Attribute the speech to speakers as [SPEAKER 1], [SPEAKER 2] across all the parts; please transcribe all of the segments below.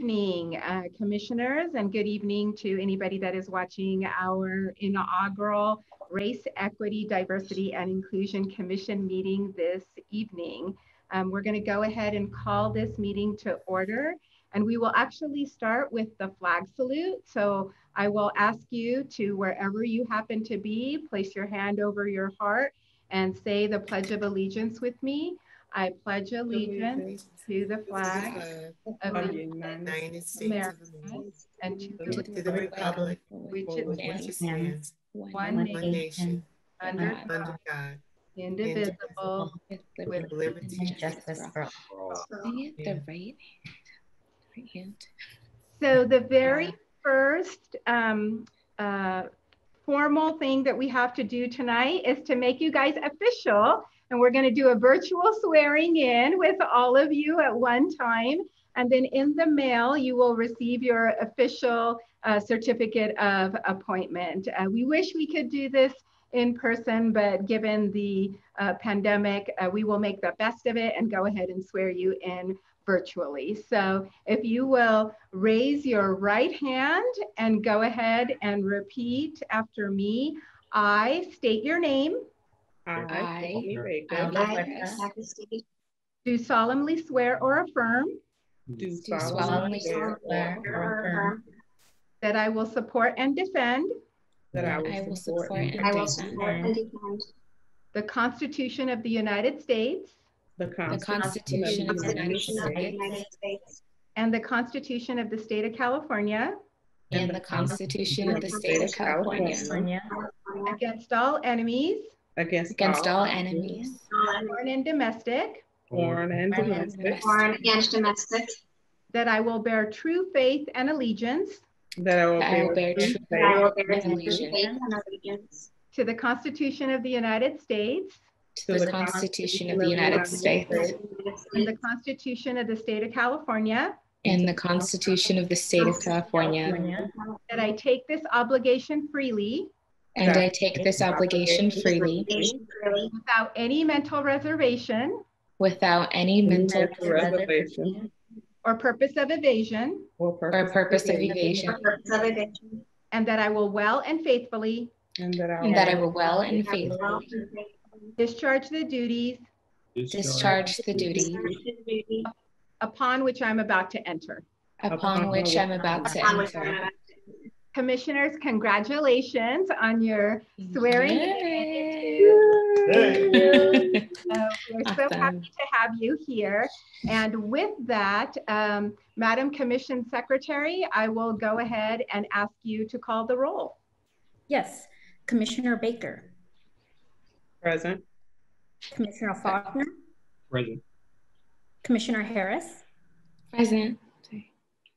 [SPEAKER 1] evening, commissioners, and good evening to anybody that is watching our inaugural Race, Equity, Diversity, and Inclusion Commission meeting this evening. We're going to go ahead and call this meeting to order, and we will actually start with the flag salute. So I will ask you to, wherever you happen to be, place your hand over your heart and say the Pledge of Allegiance with me. I pledge allegiance to the flag of the United States of America and to the republic which it stands, one nation, under God, indivisible, with liberty and justice for all.
[SPEAKER 2] The right hand.
[SPEAKER 1] So the very first formal thing that we have to do tonight is to make you guys official. And we're going to do a virtual swearing in with all of you at one time. And then in the mail, you will receive your official certificate of appointment. We wish we could do this in person, but given the pandemic, we will make the best of it and go ahead and swear you in virtually. So if you will raise your right hand and go ahead and repeat after me. I state your name.
[SPEAKER 2] I
[SPEAKER 1] do solemnly swear or affirm that I will support and defend
[SPEAKER 2] I will support and defend
[SPEAKER 1] the Constitution of the United States
[SPEAKER 2] the Constitution of the United States
[SPEAKER 1] and the Constitution of the State of California
[SPEAKER 2] and the Constitution of the State of California
[SPEAKER 1] against all enemies, foreign and domestic, that I will bear true faith and allegiance
[SPEAKER 2] to
[SPEAKER 1] the Constitution of the United States
[SPEAKER 2] and the Constitution of the
[SPEAKER 1] State of California,
[SPEAKER 2] and the Constitution of the State of California,
[SPEAKER 1] that I take this obligation freely without any mental reservation or purpose of evasion, and that I will well and faithfully discharge the duties upon which I'm about to enter. Commissioners, congratulations on your swearing in. We're so happy to have you here. And with that, Madam Commission Secretary, I will go ahead and ask you to call the roll.
[SPEAKER 3] Yes, Commissioner Baker.
[SPEAKER 4] Present.
[SPEAKER 3] Commissioner Faulkner.
[SPEAKER 4] Present.
[SPEAKER 3] Commissioner Harris.
[SPEAKER 2] Present.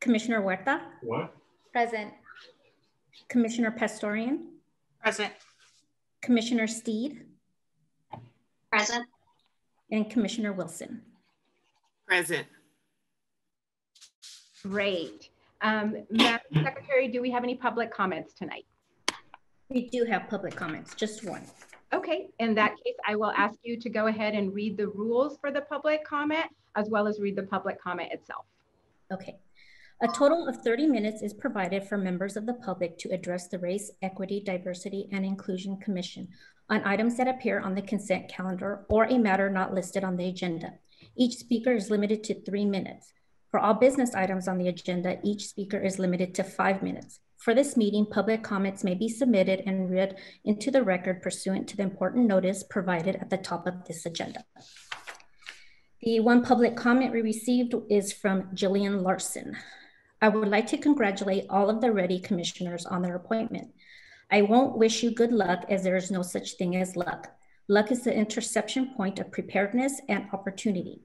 [SPEAKER 3] Commissioner Huerta.
[SPEAKER 4] What?
[SPEAKER 3] Present. Commissioner Pastorian.
[SPEAKER 5] Present.
[SPEAKER 3] Commissioner Steed.
[SPEAKER 5] Present.
[SPEAKER 3] And Commissioner Wilson.
[SPEAKER 5] Present.
[SPEAKER 1] Great. Madam Secretary, do we have any public comments tonight?
[SPEAKER 3] We do have public comments, just one.
[SPEAKER 1] Okay, in that case, I will ask you to go ahead and read the rules for the public comment, as well as read the public comment itself.
[SPEAKER 3] Okay. A total of 30 minutes is provided for members of the public to address the Race, Equity, Diversity, and Inclusion Commission on items that appear on the consent calendar or a matter not listed on the agenda. Each speaker is limited to 3 minutes. For all business items on the agenda, each speaker is limited to 5 minutes. For this meeting, public comments may be submitted and read into the record pursuant to the important notice provided at the top of this agenda. The one public comment we received is from Jillian Larson. I would like to congratulate all of the REDI commissioners on their appointment. I won't wish you good luck, as there is no such thing as luck. Luck is the interception point of preparedness and opportunity.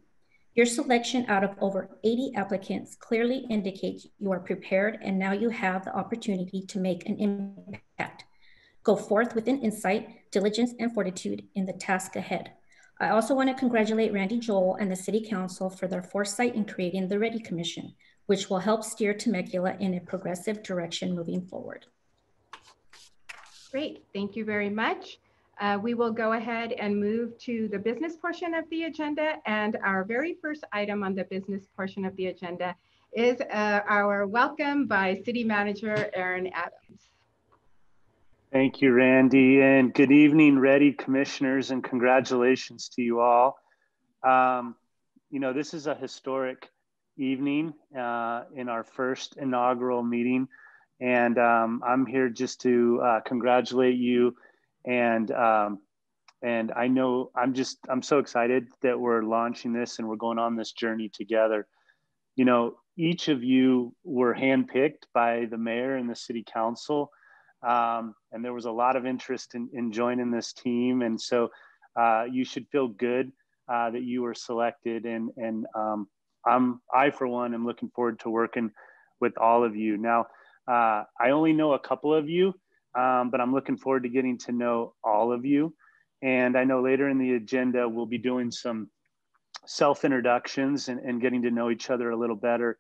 [SPEAKER 3] Your selection out of over 80 applicants clearly indicates you are prepared, and now you have the opportunity to make an impact. Go forth with an insight, diligence, and fortitude in the task ahead. I also want to congratulate Randy Joel and the City Council for their foresight in creating the REDI Commission, which will help steer Temecula in a progressive direction moving forward.
[SPEAKER 1] Great, thank you very much. We will go ahead and move to the business portion of the agenda, and our very first item on the business portion of the agenda is our welcome by City Manager Aaron Adams.
[SPEAKER 6] Thank you, Randy, and good evening, REDI commissioners, and congratulations to you all. You know, this is a historic evening in our first inaugural meeting, and I'm here just to congratulate you. And I know I'm so excited that we're launching this and we're going on this journey together. You know, each of you were handpicked by the mayor and the city council. And there was a lot of interest in joining this team. And so you should feel good that you were selected. And I, for one, am looking forward to working with all of you. Now, I only know a couple of you, but I'm looking forward to getting to know all of you. And I know later in the agenda, we'll be doing some self-introductions and getting to know each other a little better.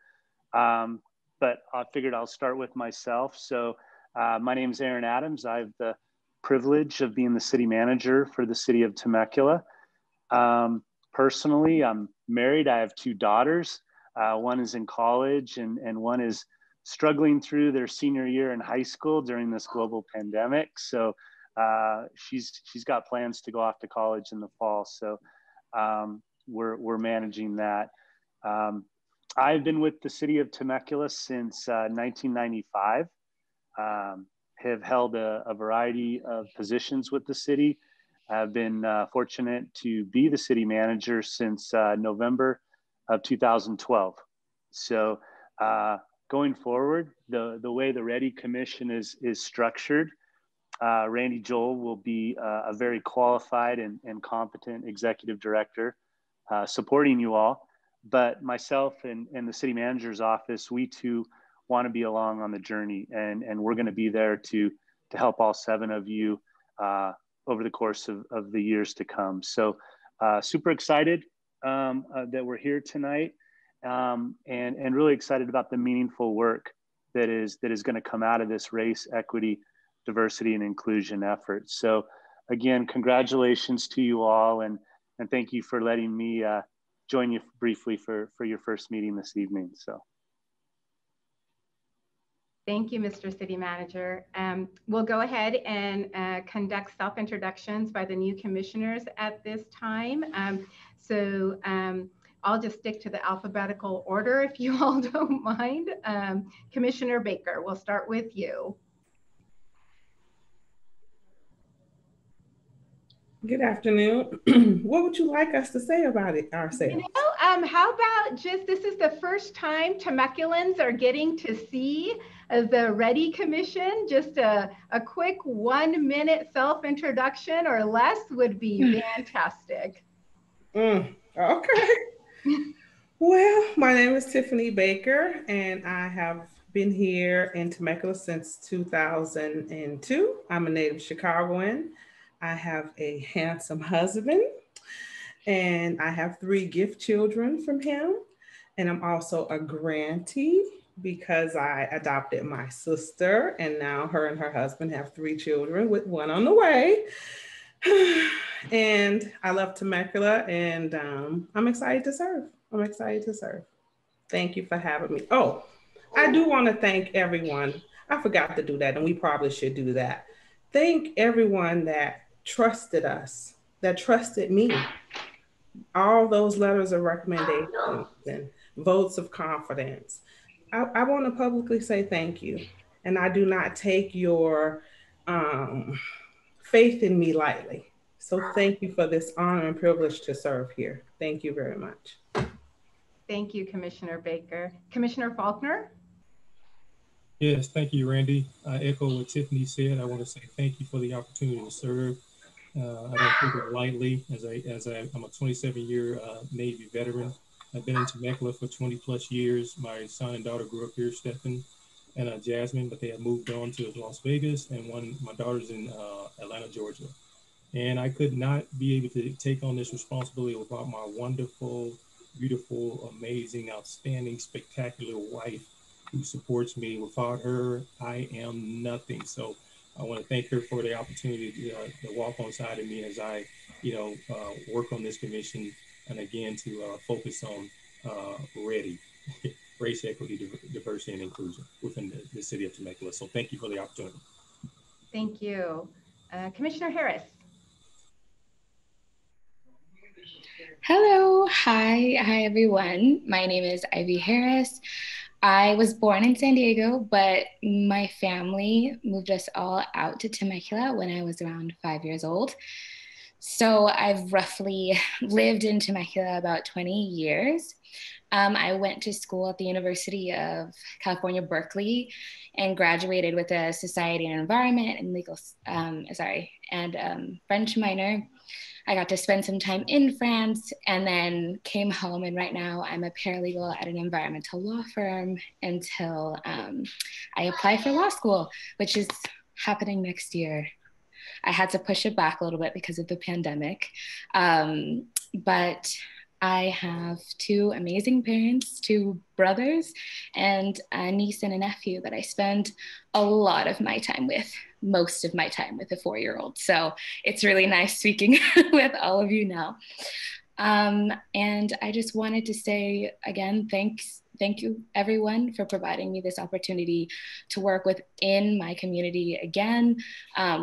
[SPEAKER 6] But I figured I'll start with myself. So my name is Aaron Adams. I have the privilege of being the city manager for the city of Temecula. Personally, I'm married. I have two daughters. One is in college and one is struggling through their senior year in high school during this global pandemic. So she's got plans to go off to college in the fall. So we're managing that. I've been with the city of Temecula since 1995. Have held a variety of positions with the city. I've been fortunate to be the city manager since November of 2012. So going forward, the way the REDI Commission is structured, Randy Joel will be a very qualified and competent executive director supporting you all. But myself and the city manager's office, we too want to be along on the journey, and we're going to be there to help all 7 of you over the course of the years to come. So super excited that we're here tonight, and really excited about the meaningful work that is going to come out of this race, equity, diversity, and inclusion effort. So again, congratulations to you all, and thank you for letting me join you briefly for your first meeting this evening. So.
[SPEAKER 1] Thank you, Mr. City Manager. We'll go ahead and conduct self-introductions by the new commissioners at this time. I'll just stick to the alphabetical order if you all don't mind. Commissioner Baker, we'll start with you.
[SPEAKER 4] Good afternoon. What would you like us to say about it ourselves?
[SPEAKER 1] You know, how about just, this is the first time Temeculans are getting to see the REDI Commission. Just a quick 1-minute self-introduction or less would be fantastic.
[SPEAKER 4] Okay. Well, my name is Tiffany Baker, and I have been here in Temecula since 2002. I'm a native Chicagoan. I have a handsome husband, and I have 3 gift children from him. And I'm also a grantee because I adopted my sister, and now her and her husband have 3 children with 1 on the way. And I love Temecula, and I'm excited to serve. I'm excited to serve. Thank you for having me. Oh, I do want to thank everyone. I forgot to do that, and we probably should do that. Thank everyone that trusted us, that trusted me. All those letters of recommendation and votes of confidence. I want to publicly say thank you. And I do not take your faith in me lightly. So thank you for this honor and privilege to serve here. Thank you very much.
[SPEAKER 1] Thank you, Commissioner Baker. Commissioner Faulkner?
[SPEAKER 7] Yes, thank you, Randy. I echo what Tiffany said. I want to say thank you for the opportunity to serve. I don't take it lightly, as I'm a 27-year Navy veteran. I've been in Temecula for 20 plus years. My son and daughter grew up here, Stephen and Jasmine, but they have moved on to Las Vegas, and my daughter's in Atlanta, Georgia. And I could not be able to take on this responsibility without my wonderful, beautiful, amazing, outstanding, spectacular wife who supports me. Without her, I am nothing. So I want to thank her for the opportunity to walk on side of me as I, work on this commission, and again to focus on REDI. race, equity, diversity, and inclusion within the city of Temecula. So thank you for the opportunity.
[SPEAKER 1] Thank you. Commissioner Harris.
[SPEAKER 2] Hello, hi everyone. My name is Ivy Harris. I was born in San Diego, but my family moved us all out to Temecula when I was around 5 years old. So I've roughly lived in Temecula about 20 years. I went to school at the University of California, Berkeley, and graduated with a society and environment and French minor. I got to spend some time in France and then came home. And right now I'm a paralegal at an environmental law firm until I apply for law school, which is happening next year. I had to push it back a little bit because of the pandemic. But I have two amazing parents, two brothers, and a niece and a nephew that I spend a lot of my time with, most of my time with a 4-year-old. So it's really nice speaking with all of you now. And I just wanted to say again, thank you everyone for providing me this opportunity to work within my community again.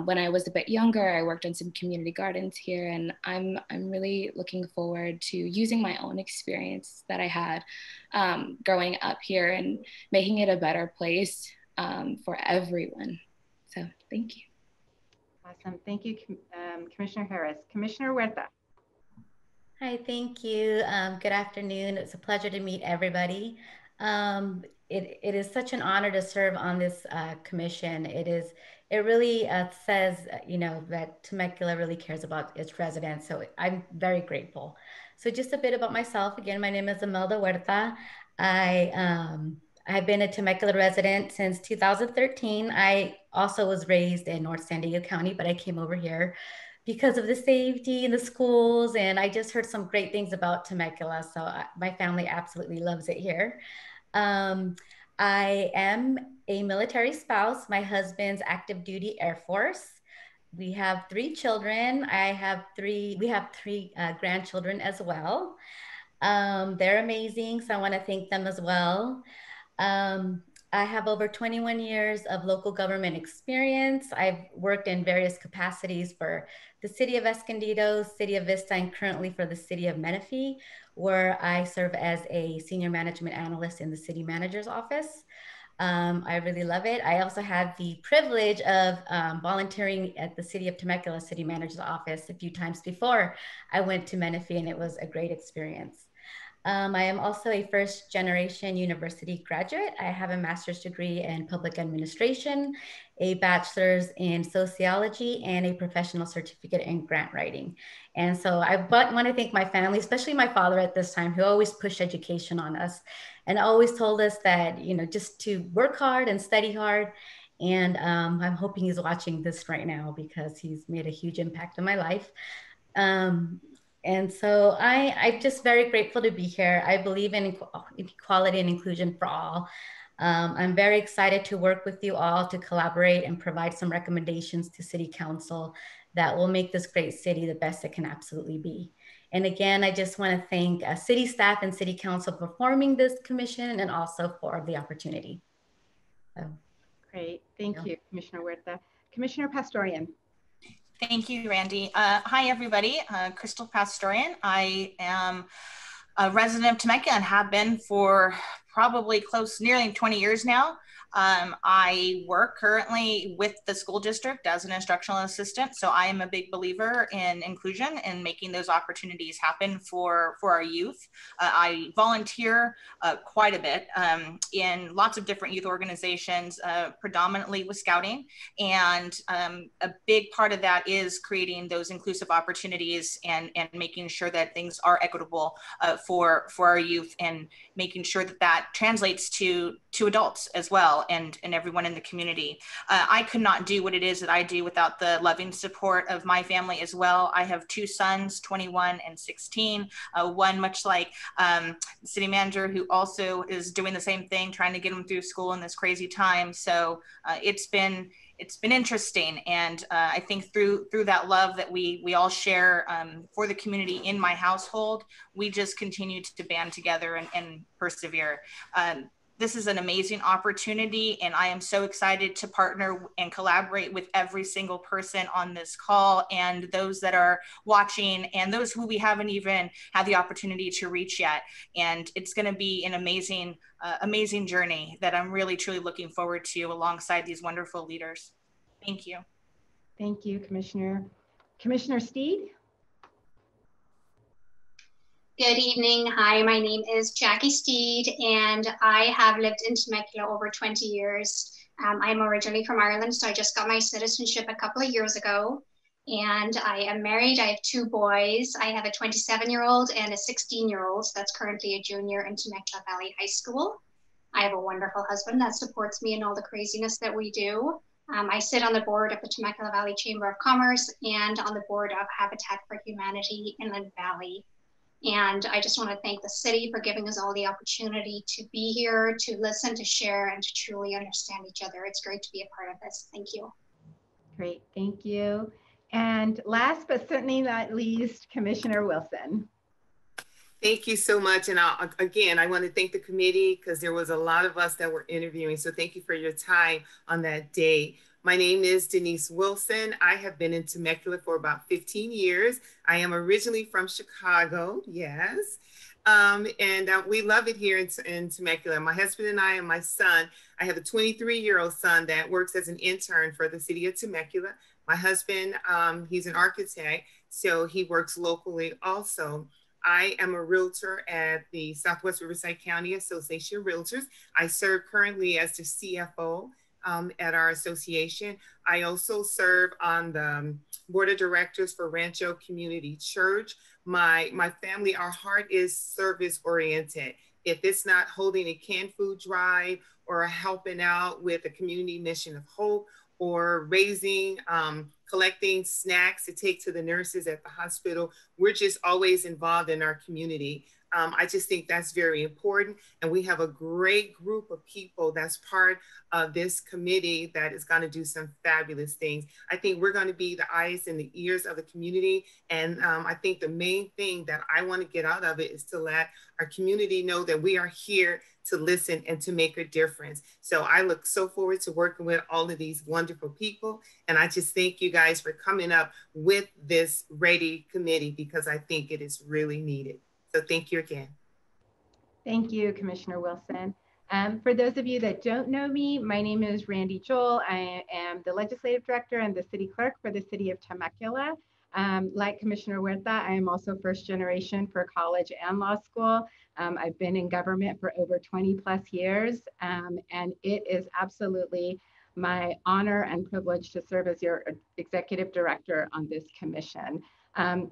[SPEAKER 2] When I was a bit younger, I worked on some community gardens here, and I'm really looking forward to using my own experience that I had growing up here and making it a better place for everyone. So thank you.
[SPEAKER 1] Awesome, thank you, Commissioner Harris. Commissioner Huerta.
[SPEAKER 3] Hi, thank you. Good afternoon. It's a pleasure to meet everybody. It is such an honor to serve on this commission. It really says, that Temecula really cares about its residents. So I'm very grateful. So just a bit about myself. Again, my name is Imelda Huerta. I've been a Temecula resident since 2013. I also was raised in North San Diego County, but I came over here because of the safety in the schools. And I just heard some great things about Temecula. So my family absolutely loves it here. I am a military spouse. My husband's active duty Air Force. We have 3 children. We have three grandchildren as well. They're amazing. So I want to thank them as well. I have over 21 years of local government experience. I've worked in various capacities for the city of Escondido, city of Vista, and currently for the city of Menifee, where I serve as a senior management analyst in the city manager's office. I really love it. I also had the privilege of volunteering at the city of Temecula city manager's office a few times before I went to Menifee, and it was a great experience. I am also a first-generation university graduate. I have a master's degree in public administration, a bachelor's in sociology, and a professional certificate in grant writing. And so I want to thank my family, especially my father at this time, who always pushed education on us and always told us that, just to work hard and study hard. And I'm hoping he's watching this right now because he's made a huge impact on my life. And so I'm just very grateful to be here. I believe in equality and inclusion for all. I'm very excited to work with you all to collaborate and provide some recommendations to City Council that will make this great city the best it can absolutely be. And again, I just want to thank city staff and City Council for forming this commission and also for the opportunity. So,
[SPEAKER 1] great, thank you, Commissioner Huerta. Commissioner Pastorian.
[SPEAKER 5] Thank you, Randy. Hi, everybody. Crystal Pastorian. I am a resident of Temecula and have been for probably nearly 20 years now. I work currently with the school district as an instructional assistant. So I am a big believer in inclusion and making those opportunities happen for our youth. I volunteer quite a bit in lots of different youth organizations, predominantly with scouting. And a big part of that is creating those inclusive opportunities and making sure that things are equitable for our youth, and making sure that translates to adults as well, and everyone in the community. I could not do what it is that I do without the loving support of my family as well. I have 2 sons, 21 and 16, one much like the city manager, who also is doing the same thing, trying to get them through school in this crazy time. So it's been it's been interesting. And I think through that love that we all share for the community in my household, we just continue to band together and persevere. This is an amazing opportunity, and I am so excited to partner and collaborate with every single person on this call and those that are watching and those who we haven't even had the opportunity to reach yet. And it's going to be an amazing, amazing journey that I'm really, truly looking forward to alongside these wonderful leaders. Thank you.
[SPEAKER 1] Thank you, Commissioner. Commissioner Steed?
[SPEAKER 8] Good evening. Hi, my name is Jackie Steed, and I have lived in Temecula over 20 years. I'm originally from Ireland, so I just got my citizenship a couple of years ago. And I am married. I have 2 boys. I have a 27-year-old and a 16-year-old that's currently a junior in Temecula Valley High School. I have a wonderful husband that supports me in all the craziness that we do. I sit on the board of the Temecula Valley Chamber of Commerce and on the board of Habitat for Humanity Inland Valley. And I just want to thank the city for giving us all the opportunity to be here, to listen, to share, and to truly understand each other. It's great to be a part of this. Thank you.
[SPEAKER 1] Great, thank you. And last but certainly not least, Commissioner Wilson.
[SPEAKER 9] Thank you so much. And again, I want to thank the committee because there was a lot of us that were interviewing. So thank you for your time on that day. My name is Denise Wilson. I have been in Temecula for about 15 years. I am originally from Chicago, yes. We love it here in Temecula. My husband and I and my son, I have a 23-year-old son that works as an intern for the city of Temecula. My husband, he's an architect, so he works locally also. I am a realtor at the Southwest Riverside County Association of Realtors. I serve currently as the CFO at our association. I also serve on the board of directors for Rancho Community Church. My family, our heart is service oriented. If it's not holding a canned food drive or helping out with a community mission of hope or raising, collecting snacks to take to the nurses at the hospital, we're just always involved in our community. I just think that's very important. And we have a great group of people that's part of this committee that is going to do some fabulous things. I think we're going to be the eyes and the ears of the community. And I think the main thing that I want to get out of it is to let our community know that we are here to listen and to make a difference. So I look so forward to working with all of these wonderful people. And I just thank you guys for coming up with this REDI committee because I think it is really needed. So thank you again.
[SPEAKER 1] Thank you, Commissioner Wilson. For those of you that don't know me, my name is Randy Joel. I am the Legislative Director and the City Clerk for the City of Temecula. Like Commissioner Huerta, I am also first generation for college and law school. I've been in government for over 20 plus years, and it is absolutely my honor and privilege to serve as your Executive Director on this commission.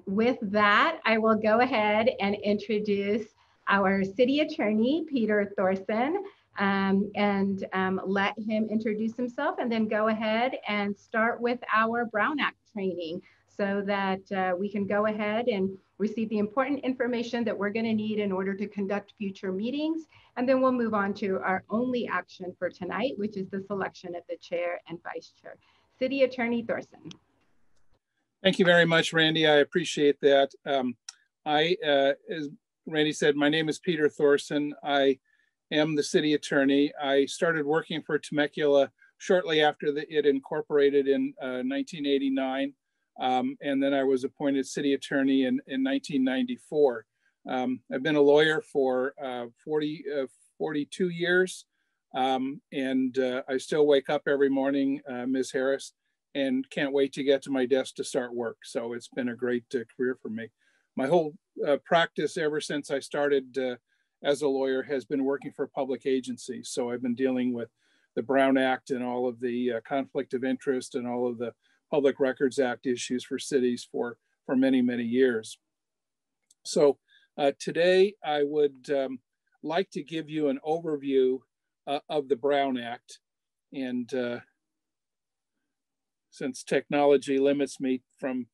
[SPEAKER 1] With that, I will go ahead and introduce our City Attorney, Peter Thorson, and let him introduce himself, and then go ahead and start with our Brown Act training so that we can go ahead and receive the important information that we're going to need in order to conduct future meetings. And then we'll move on to our only action for tonight, which is the selection of the chair and vice chair. City Attorney Thorson.
[SPEAKER 10] Thank you very much, Randy. I appreciate that. As Randy said, my name is Peter Thorson. I am the city attorney. I started working for Temecula shortly after it incorporated in 1989. And then I was appointed city attorney in 1994. I've been a lawyer for 42 years. And I still wake up every morning, Ms. Harris, and can't wait to get to my desk to start work. So it's been a great career for me. My whole practice ever since I started as a lawyer has been working for public agencies. So I've been dealing with the Brown Act and all of the conflict of interest and all of the Public Records Act issues for cities for many, many years. So today I would like to give you an overview of the Brown Act. And since technology limits me from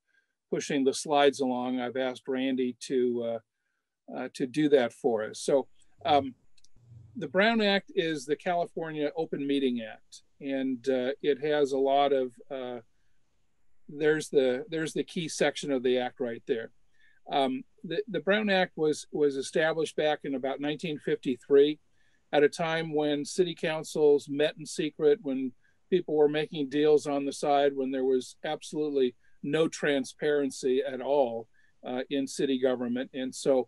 [SPEAKER 10] pushing the slides along, I've asked Randy to do that for us. So The Brown Act is the California Open Meeting Act, and it has a lot of, there's the key section of the act right there. The Brown Act was established back in about 1953 at a time when city councils met in secret, when people were making deals on the side, when there was absolutely no transparency at all in city government. And so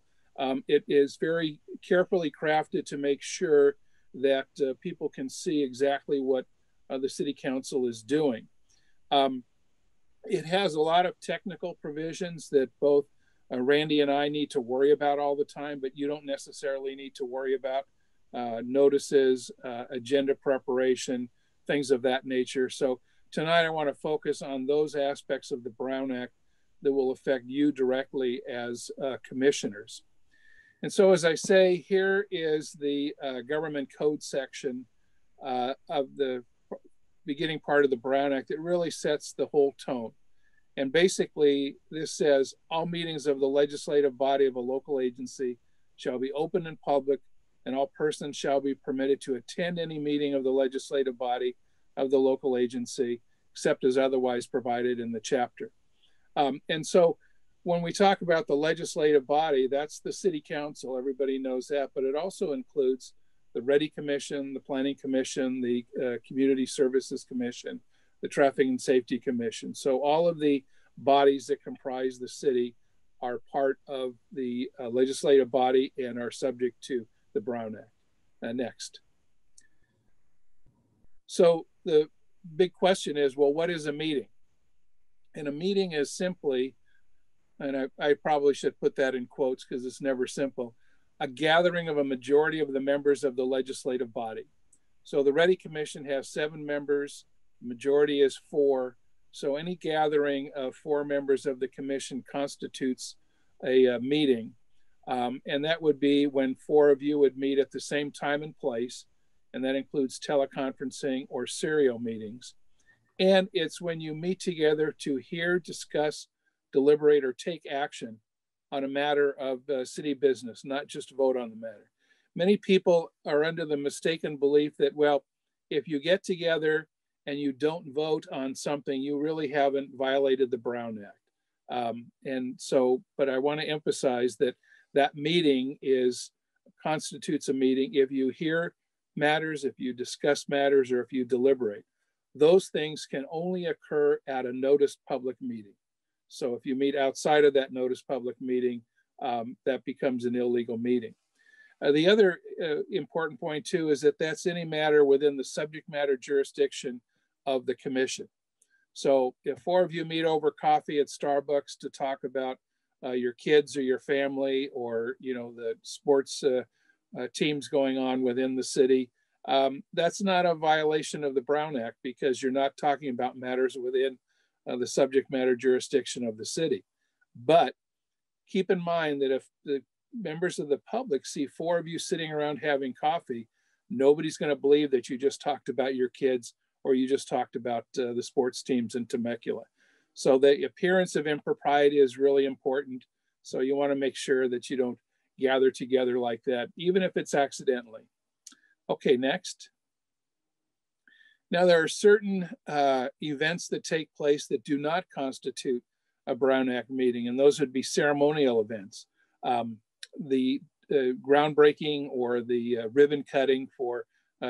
[SPEAKER 10] it is very carefully crafted to make sure that people can see exactly what the city council is doing. It has a lot of technical provisions that both Randy and I need to worry about all the time, but you don't necessarily need to worry about notices, agenda preparation, things of that nature. So tonight I want to focus on those aspects of the Brown Act that will affect you directly as commissioners. And so, as I say, here is the government code section of the beginning part of the Brown Act. It really sets the whole tone. And basically, this says all meetings of the legislative body of a local agency shall be open and public, and all persons shall be permitted to attend any meeting of the legislative body of the local agency, except as otherwise provided in the chapter. And so when we talk about the legislative body, that's the city council, everybody knows that, but it also includes the REDI Commission, the Planning Commission, the Community Services Commission, the Traffic and Safety Commission. So all of the bodies that comprise the city are part of the legislative body and are subject to the Brown Act. Next. So the big question is, well, what is a meeting? And a meeting is simply, and I probably should put that in quotes because it's never simple, a gathering of a majority of the members of the legislative body. So the REDI Commission has 7 members, majority is 4. So any gathering of 4 members of the commission constitutes a meeting. And that would be when 4 of you would meet at the same time and place. And that includes teleconferencing or serial meetings. And it's when you meet together to hear, discuss, deliberate, or take action on a matter of city business, not just vote on the matter. Many people are under the mistaken belief that, well, if you get together and you don't vote on something, you really haven't violated the Brown Act. And so, but I want to emphasize that that meeting constitutes a meeting if you hear matters, if you discuss matters, or if you deliberate. Those things can only occur at a noticed public meeting. So if you meet outside of that noticed public meeting, that becomes an illegal meeting. The other important point too is that that's any matter within the subject matter jurisdiction of the commission. So if 4 of you meet over coffee at Starbucks to talk about your kids or your family, or the sports teams going on within the city, that's not a violation of the Brown Act because you're not talking about matters within the subject matter jurisdiction of the city. But keep in mind that if the members of the public see 4 of you sitting around having coffee, nobody's going to believe that you just talked about your kids or you just talked about the sports teams in Temecula. So the appearance of impropriety is really important. So you want to make sure that you don't gather together like that, even if it's accidentally. Okay, next. Now there are certain events that take place that do not constitute a Brown Act meeting, and those would be ceremonial events. The groundbreaking or the ribbon cutting for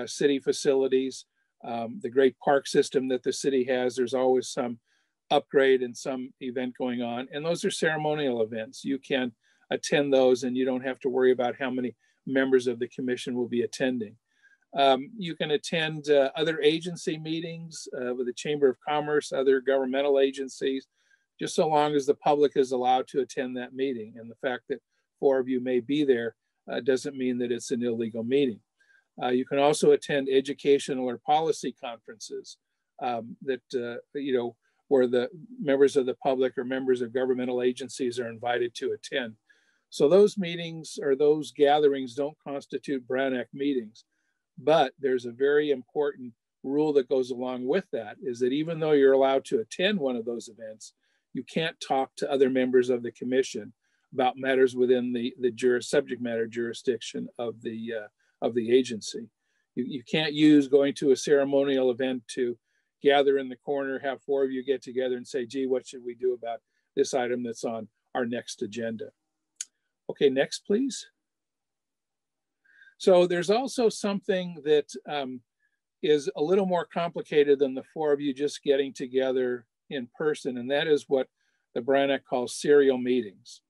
[SPEAKER 10] city facilities, the great park system that the city has, there's always some upgrade and some event going on, and those are ceremonial events. You can attend those and you don't have to worry about how many members of the commission will be attending. You can attend other agency meetings with the Chamber of Commerce, other governmental agencies, just so long as the public is allowed to attend that meeting. And the fact that 4 of you may be there doesn't mean that it's an illegal meeting. You can also attend educational or policy conferences where the members of the public or members of governmental agencies are invited to attend. So those meetings or those gatherings don't constitute Brown Act meetings. But there's a very important rule that goes along with that, is that even though you're allowed to attend one of those events, you can't talk to other members of the commission about matters within the subject matter jurisdiction of the of the agency. You can't use going to a ceremonial event to gather in the corner, have 4 of you get together and say, gee, what should we do about this item that's on our next agenda? Okay, next, please. So there's also something that is a little more complicated than the 4 of you just getting together in person, and that is what the Brown Act calls serial meetings.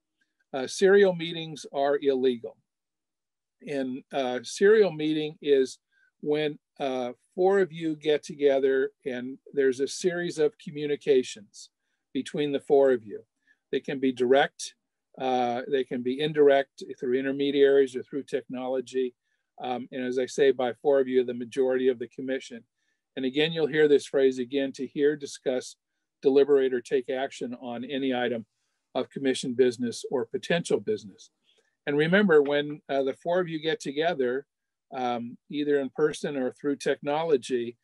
[SPEAKER 10] Serial meetings are illegal. And serial meeting is when 4 of you get together and there's a series of communications between the 4 of you. They can be direct, they can be indirect through intermediaries or through technology. And as I say, by 4 of you, the majority of the commission. And again, you'll hear this phrase again: to hear, discuss, deliberate, or take action on any item of commission business or potential business. And remember, when the 4 of you get together, either in person or through technology,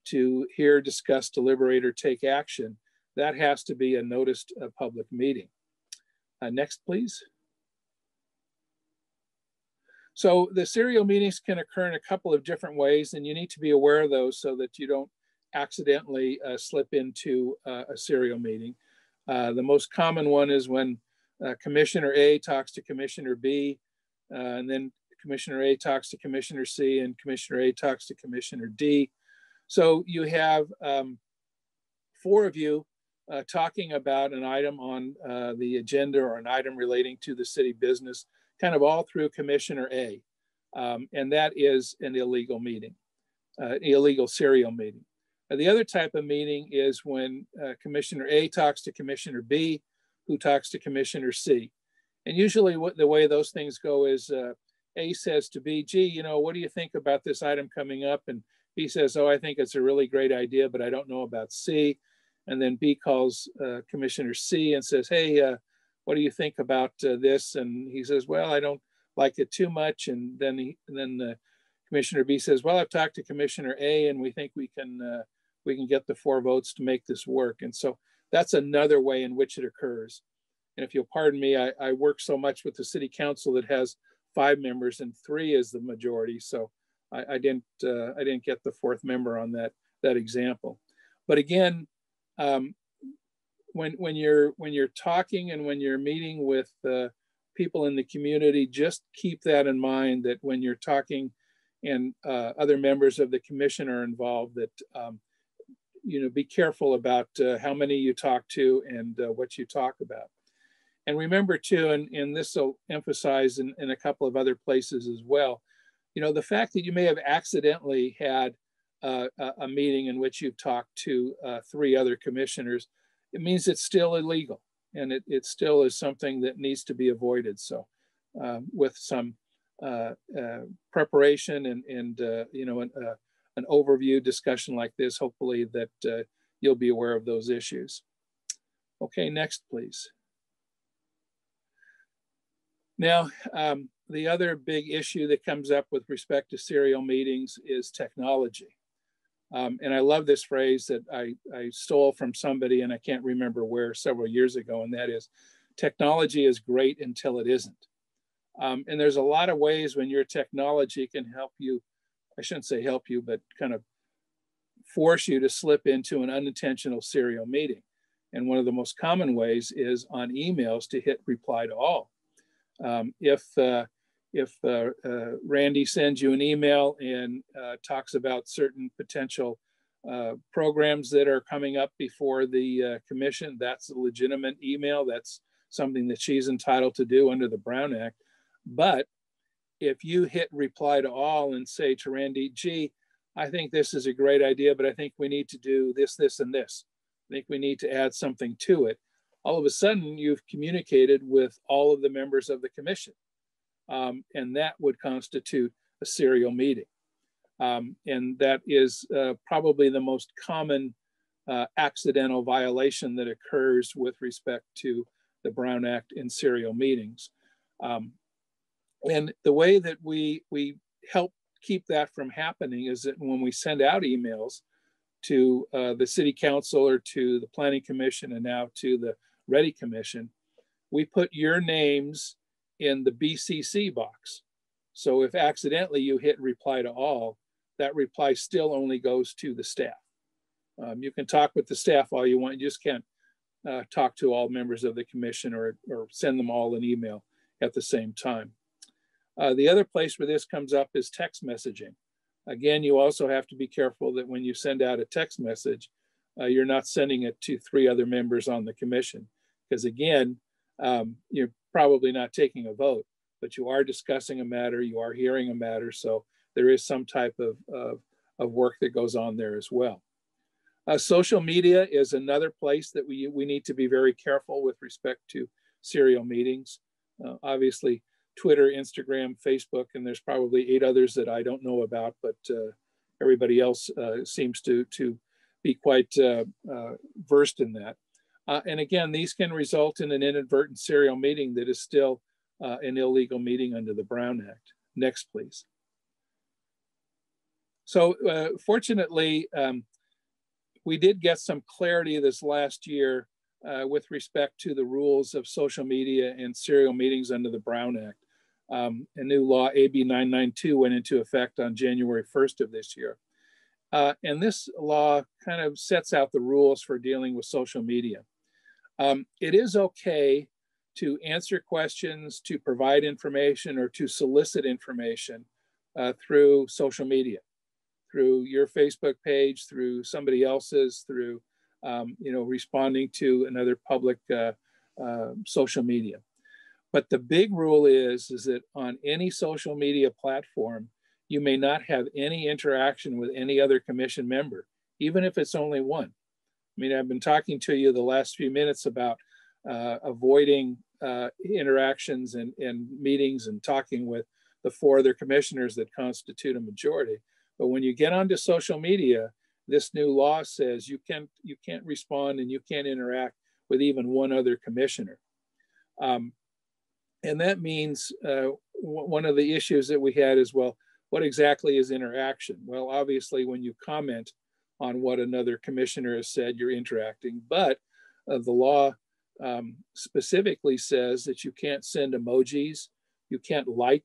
[SPEAKER 10] to hear, discuss, deliberate, or take action, that has to be a noticed public meeting. Next, please. So the serial meetings can occur in a couple of different ways, and you need to be aware of those so that you don't accidentally slip into a serial meeting. The most common one is when Commissioner A talks to Commissioner B, and then Commissioner A talks to Commissioner C, and Commissioner A talks to Commissioner D. So you have 4 of you talking about an item on the agenda or an item relating to the city business, kind of all through Commissioner A. And that is an illegal meeting, illegal serial meeting. The other type of meeting is when Commissioner A talks to Commissioner B, who talks to Commissioner C. And usually the way those things go is A says to B, gee, you know, what do you think about this item coming up? And B says, oh, I think it's a really great idea, but I don't know about C. And then B calls Commissioner C and says, hey, what do you think about this? And he says, well, I don't like it too much. And then Commissioner B says, well, I've talked to Commissioner A and we think we can get the 4 votes to make this work. And so that's another way in which it occurs. And if you'll pardon me, I work so much with the city council that has 5 members and 3 is the majority. So I didn't get the 4th member on that example. But again, when you're talking and when you're meeting with people in the community, just keep that in mind, that when you're talking and other members of the commission are involved, that you know, be careful about how many you talk to and what you talk about. And remember too, and this will emphasize in a couple of other places as well, you know, the fact that you may have accidentally had a meeting in which you've talked to 3 other commissioners, it means it's still illegal, and it still is something that needs to be avoided. So with some preparation and you know, an overview discussion like this, hopefully that you'll be aware of those issues. Okay, next, please. Now, the other big issue that comes up with respect to serial meetings is technology. And I love this phrase that I stole from somebody, and I can't remember where, several years ago, and that is, technology is great until it isn't. And there's a lot of ways when your technology can help you, I shouldn't say help you, but kind of force you to slip into an unintentional serial meeting. And one of the most common ways is on emails to hit reply to all. If Randy sends you an email and talks about certain potential programs that are coming up before the commission, that's a legitimate email. That's something that she's entitled to do under the Brown Act. But if you hit reply to all and say to Randy, gee, I think this is a great idea, but I think we need to do this, this, and this. I think we need to add something to it. All of a sudden, you've communicated with all of the members of the commission. And that would constitute a serial meeting. And that is probably the most common accidental violation that occurs with respect to the Brown Act in serial meetings. And the way that we help keep that from happening is that when we send out emails to the City Council or to the Planning Commission and now to the REDI Commission, we put your names in the BCC box. So if accidentally you hit reply to all, that reply still only goes to the staff. You can talk with the staff all you want, you just can't talk to all members of the commission or send them all an email at the same time. The other place where this comes up is text messaging. Again, you also have to be careful that when you send out a text message, you're not sending it to 3 other members on the commission. Because again, you're probably not taking a vote, but you are discussing a matter, you are hearing a matter, so there is some type of work that goes on there as well. Social media is another place that we need to be very careful with respect to serial meetings. Obviously, Twitter, Instagram, Facebook, and there's probably 8 others that I don't know about, but everybody else seems to be quite versed in that. And again, these can result in an inadvertent serial meeting that is still an illegal meeting under the Brown Act. Next, please. So fortunately, we did get some clarity this last year with respect to the rules of social media and serial meetings under the Brown Act. A new law, AB 992, went into effect on January 1st of this year. And this law kind of sets out the rules for dealing with social media. It is okay to answer questions, to provide information, or to solicit information through social media, through your Facebook page, through somebody else's, through responding to another public social media. But the big rule is that on any social media platform, you may not have any interaction with any other commission member, even if it's only one. I mean, I've been talking to you the last few minutes about avoiding interactions and meetings and talking with the 4 other commissioners that constitute a majority. But when you get onto social media, this new law says you can't respond and you can't interact with even one other commissioner. And that means one of the issues that we had is, well, what exactly is interaction? Well, obviously, when you comment on what another commissioner has said, you're interacting. But the law specifically says that you can't send emojis, you can't like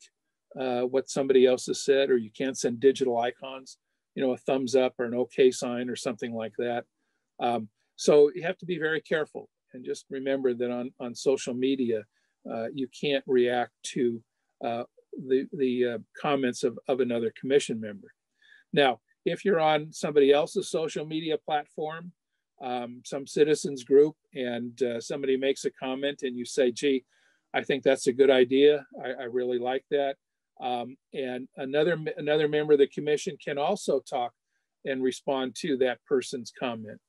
[SPEAKER 10] what somebody else has said, or you can't send digital icons, a thumbs up or an okay sign or something like that. So you have to be very careful, and just remember that on social media, you can't react to the comments of another commission member. Now, if you're on somebody else's social media platform, some citizens group, and somebody makes a comment and you say, gee, I think that's a good idea, I really like that. And another member of the commission can also talk and respond to that person's comment.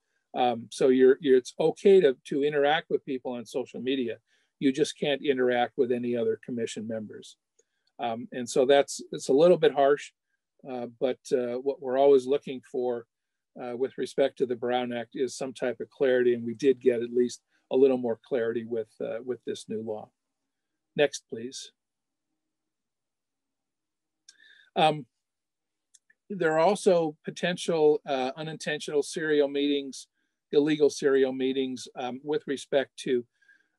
[SPEAKER 10] So it's okay to interact with people on social media. You just can't interact with any other commission members. And so it's a little bit harsh, but what we're always looking for with respect to the Brown Act is some type of clarity, and we did get at least a little more clarity with this new law. Next, please. There are also potential unintentional serial meetings, illegal serial meetings with respect to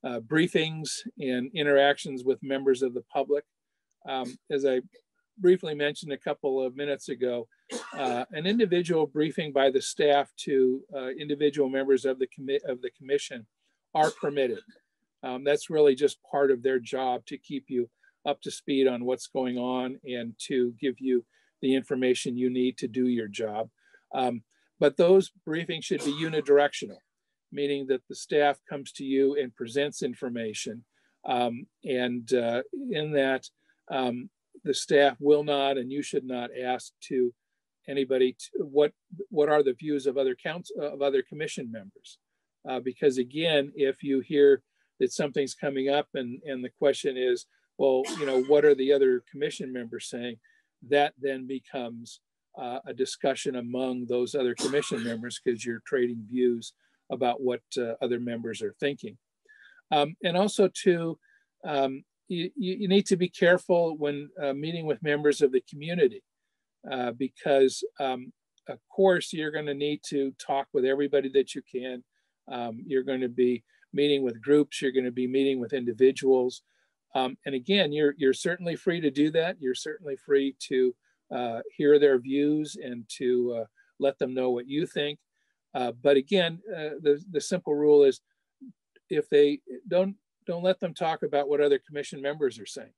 [SPEAKER 10] briefings and interactions with members of the public. As I briefly mentioned a couple of minutes ago, an individual briefing by the staff to individual members of the commission are permitted. That's really just part of their job, to keep you up to speed on what's going on and to give you the information you need to do your job. But those briefings should be unidirectional, meaning that the staff comes to you and presents information. And in that, the staff will not, and you should not, ask to anybody what are the views of other commission members. Because again, if you hear that something's coming up and the question is, well, what are the other commission members saying? That then becomes a discussion among those other commission members, because you're trading views about what other members are thinking. And also too, you need to be careful when meeting with members of the community, because of course you're going to need to talk with everybody that you can. You're going to be meeting with groups, you're going to be meeting with individuals. And again, you're certainly free to do that. You're certainly free to hear their views and to let them know what you think. But again, the simple rule is, if they don't let them talk about what other commission members are saying.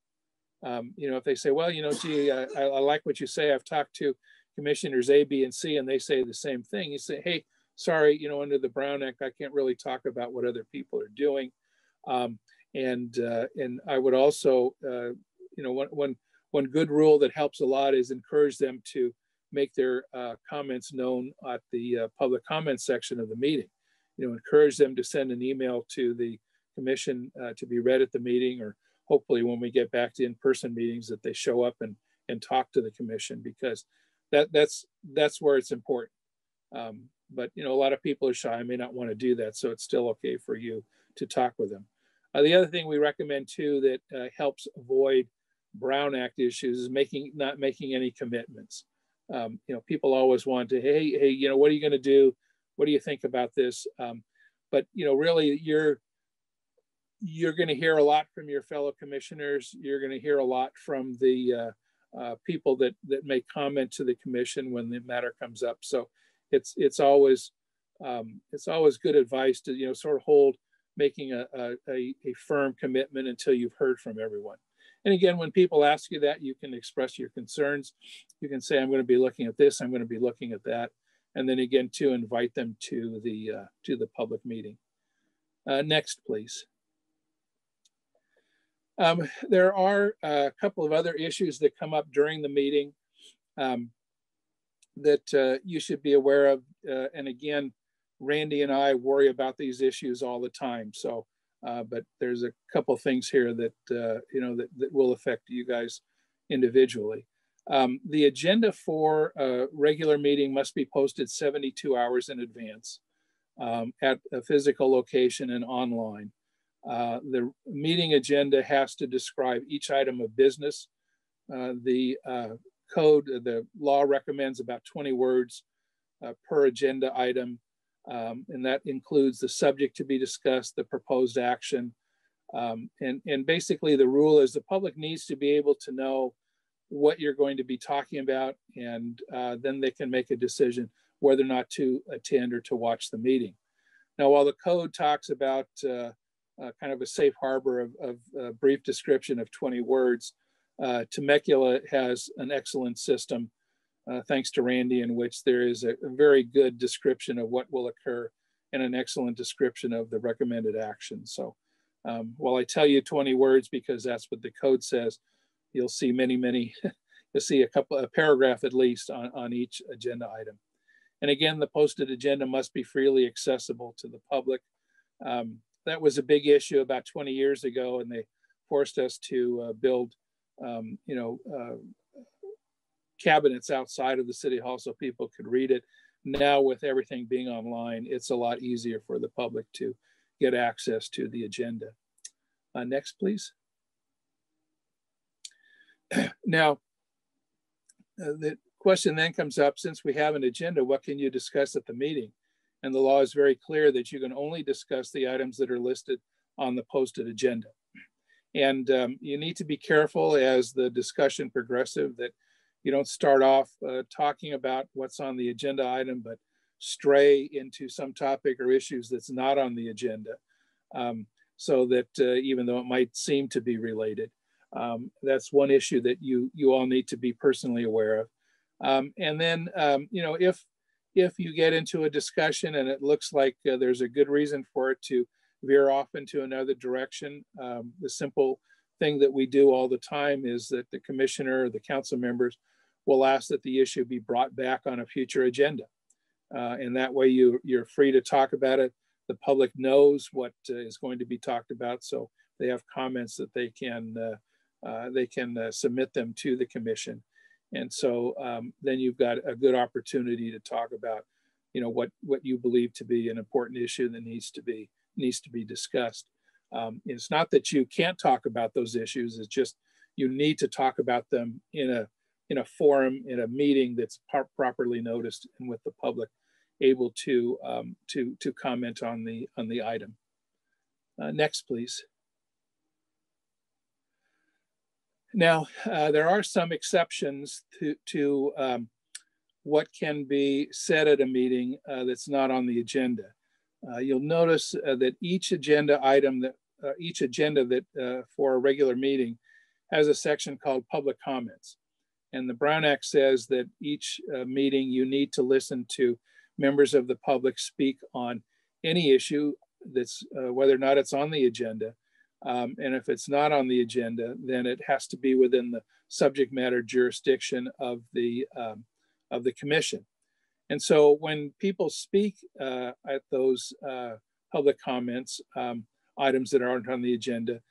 [SPEAKER 10] You know, if they say, well, you know, gee, I like what you say. I've talked to commissioners A, B, and C, and they say the same thing. You say, hey, sorry, you know, under the Brown Act, I can't really talk about what other people are doing. And I would also, you know, one good rule that helps a lot is encourage them to make their comments known at the public comment section of the meeting. You know, encourage them to send an email to the commission to be read at the meeting, or hopefully when we get back to in-person meetings that they show up and talk to the commission, because that's where it's important. But you know, a lot of people are shy, may not want to do that, so it's still okay for you to talk with them. The other thing we recommend too that helps avoid Brown Act issues is not making any commitments. You know, people always want to, hey, you know, what are you going to do? What do you think about this? But you know, really, you're going to hear a lot from your fellow commissioners. You're going to hear a lot from the people that make comment to the commission when the matter comes up. So it's always good advice to, you know, sort of hold making a firm commitment until you've heard from everyone. And again, when people ask you that, you can express your concerns. You can say, I'm going to be looking at this, I'm going to be looking at that. And then again, to invite them to the public meeting. Next, please. There are a couple of other issues that come up during the meeting that you should be aware of. And again, Randy and I worry about these issues all the time. So, but there's a couple things here that, you know, that will affect you guys individually. The agenda for a regular meeting must be posted 72 hours in advance at a physical location and online. The meeting agenda has to describe each item of business. The code, the law recommends about 20 words per agenda item. And that includes the subject to be discussed, the proposed action. And basically the rule is the public needs to be able to know what you're going to be talking about, and then they can make a decision whether or not to attend or to watch the meeting. Now, while the code talks about kind of a safe harbor of a brief description of 20 words, Temecula has an excellent system, thanks to Randy, in which there is a very good description of what will occur and an excellent description of the recommended action. So while I tell you 20 words because that's what the code says, you'll see many, you'll see a paragraph at least on each agenda item. And again, the posted agenda must be freely accessible to the public. That was a big issue about 20 years ago, and they forced us to build, you know, cabinets outside of the city hall so people could read it. Now, with everything being online, it's a lot easier for the public to get access to the agenda. Next, please. Now, the question then comes up, since we have an agenda, what can you discuss at the meeting? And the law is very clear that you can only discuss the items that are listed on the posted agenda. And you need to be careful as the discussion progresses that you don't start off talking about what's on the agenda item, but stray into some topic or issues that's not on the agenda, so that even though it might seem to be related. That's one issue that you all need to be personally aware of. And then, you know, if you get into a discussion and it looks like there's a good reason for it to veer off into another direction, the simple thing that we do all the time is that the commissioner or the council members will ask that the issue be brought back on a future agenda. And that way you're free to talk about it. The public knows what is going to be talked about, so they have comments that they can submit them to the commission. And so then you've got a good opportunity to talk about, you know, what you believe to be an important issue that needs to be discussed. It's not that you can't talk about those issues. It's just you need to talk about them in a forum, in a meeting that's properly noticed and with the public able to comment on the item. Next, please. Now, there are some exceptions to what can be said at a meeting that's not on the agenda. You'll notice that each agenda item for a regular meeting has a section called public comments. And the Brown Act says that each meeting you need to listen to members of the public speak on any issue that's whether or not it's on the agenda. And if it's not on the agenda, then it has to be within the subject matter jurisdiction of the commission. And so when people speak at those public comments, items that aren't on the agenda,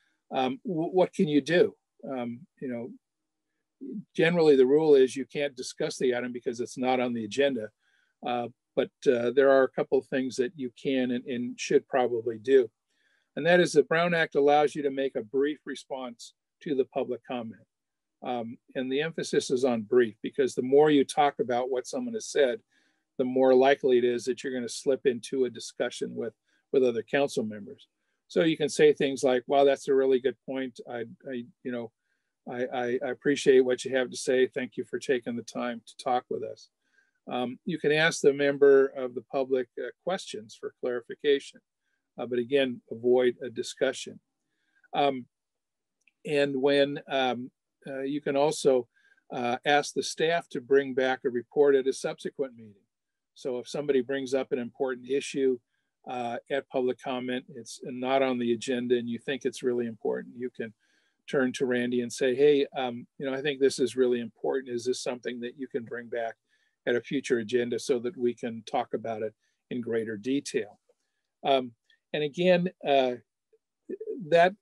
[SPEAKER 10] what can you do? Generally the rule is you can't discuss the item because it's not on the agenda. But there are a couple of things that you can and should probably do. And that is the Brown Act allows you to make a brief response to the public comment. And the emphasis is on brief, because the more you talk about what someone has said, the more likely it is that you're going to slip into a discussion with other council members. So you can say things like, wow, that's a really good point. I appreciate what you have to say. Thank you for taking the time to talk with us. You can ask the member of the public questions for clarification, but again, avoid a discussion. And when you can also ask the staff to bring back a report at a subsequent meeting. So if somebody brings up an important issue at public comment, it's not on the agenda and you think it's really important, you can turn to Randy and say, hey, I think this is really important. Is this something that you can bring back at a future agenda so that we can talk about it in greater detail? And again, that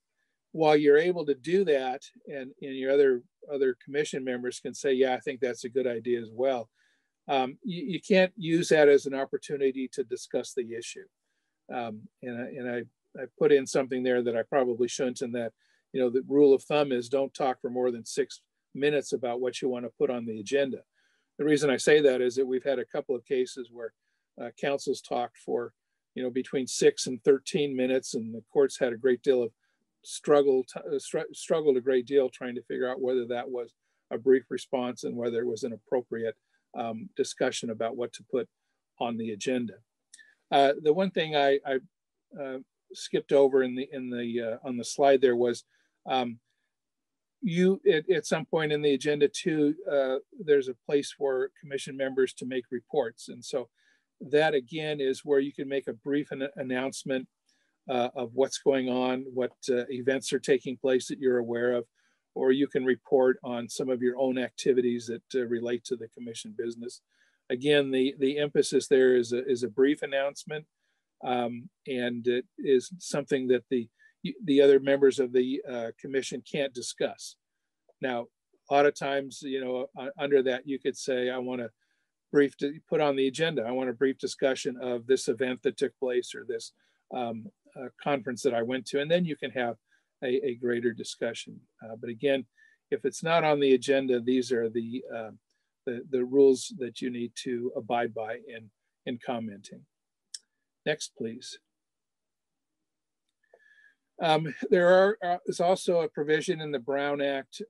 [SPEAKER 10] while you're able to do that, and your other commission members can say, yeah, I think that's a good idea as well, you can't use that as an opportunity to discuss the issue. And I put in something there that I probably shouldn't, and that, the rule of thumb is don't talk for more than 6 minutes about what you want to put on the agenda. The reason I say that is that we've had a couple of cases where councils talked for, between 6 and 13 minutes, and the courts had a great deal of struggled a great deal trying to figure out whether that was a brief response and whether it was an appropriate discussion about what to put on the agenda. The one thing I skipped over on the slide there was at some point in the agenda too, there's a place for commission members to make reports. And so that again is where you can make a brief announcement of what's going on, what events are taking place that you're aware of, or you can report on some of your own activities that relate to the commission business. Again, the emphasis there is a brief announcement, and it is something that the other members of the commission can't discuss. Now, a lot of times, under that, you could say, I want to put on the agenda, I want a brief discussion of this event that took place or this conference that I went to, and then you can have a greater discussion. But again, if it's not on the agenda, these are the rules that you need to abide by in commenting. Next, please. There is also a provision in the Brown Act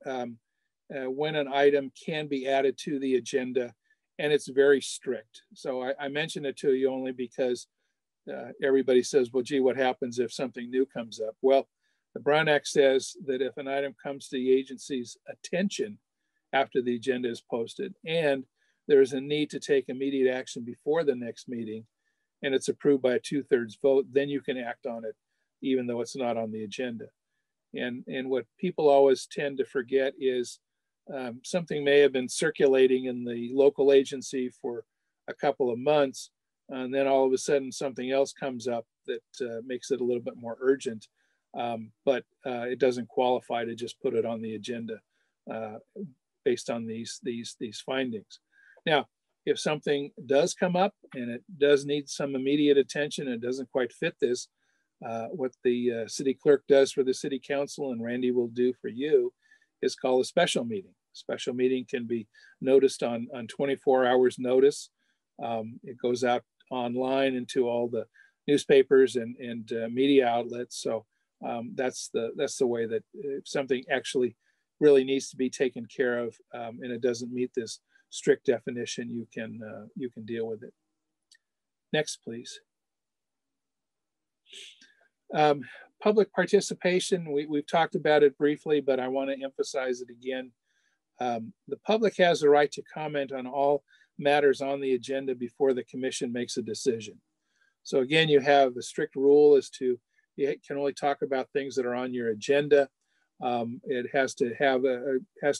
[SPEAKER 10] when an item can be added to the agenda, and it's very strict. So I mention it to you only because everybody says, well, gee, what happens if something new comes up? Well, the Brown Act says that if an item comes to the agency's attention after the agenda is posted and there is a need to take immediate action before the next meeting and it's approved by a 2/3 vote, then you can act on it even though it's not on the agenda. And what people always tend to forget is something may have been circulating in the local agency for a couple of months, and then all of a sudden something else comes up that makes it a little bit more urgent, but it doesn't qualify to just put it on the agenda based on these findings. Now, if something does come up and it does need some immediate attention and it doesn't quite fit this, what the city clerk does for the city council, and Randy will do for you, is call a special meeting. Special meeting can be noticed on 24 hours notice. It goes out online into all the newspapers and media outlets. So that's the way that if something actually really needs to be taken care of, and it doesn't meet this strict definition, you can deal with it. Next, please. Public participation, we've talked about it briefly, but I want to emphasize it again. The public has the right to comment on all matters on the agenda before the commission makes a decision. So again, you have a strict rule as to you can only talk about things that are on your agenda. It has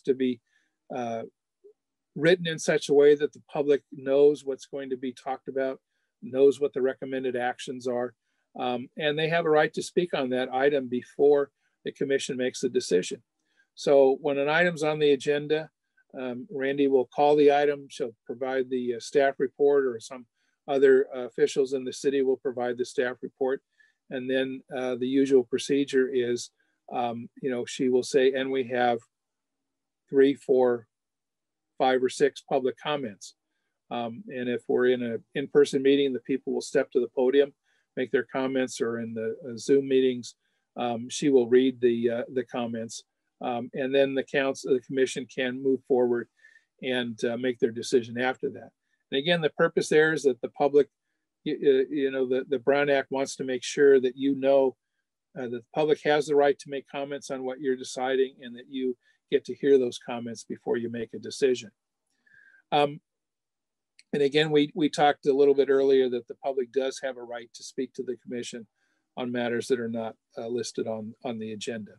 [SPEAKER 10] to be written in such a way that the public knows what's going to be talked about, knows what the recommended actions are, and they have a right to speak on that item before the commission makes a decision. So when an item's on the agenda, Randy will call the item, she'll provide the staff report, or some other officials in the city will provide the staff report. And then the usual procedure is, she will say, and we have 3, 4, 5, or 6 public comments. And if we're in an in-person meeting, the people will step to the podium, make their comments, or in the Zoom meetings, she will read the comments. And then the commission can move forward and make their decision after that. And again, the purpose there is that the public, the Brown Act wants to make sure that that the public has the right to make comments on what you're deciding, and that you get to hear those comments before you make a decision. And again, we talked a little bit earlier that the public does have a right to speak to the commission on matters that are not listed on the agenda.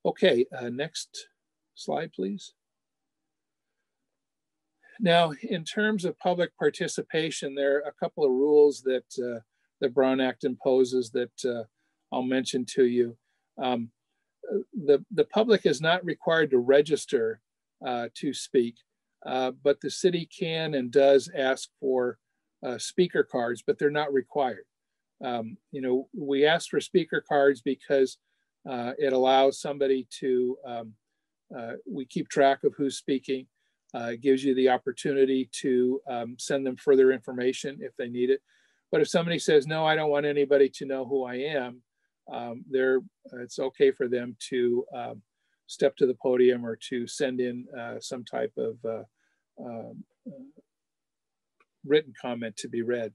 [SPEAKER 10] Okay, next slide, please. Now, in terms of public participation, there are a couple of rules that the Brown Act imposes that I'll mention to you. The public is not required to register to speak, but the city can and does ask for speaker cards, but they're not required. We ask for speaker cards because it allows somebody to, we keep track of who's speaking. It gives you the opportunity to send them further information if they need it. But if somebody says, no, I don't want anybody to know who I am, it's okay for them to step to the podium or to send in some type of written comment to be read.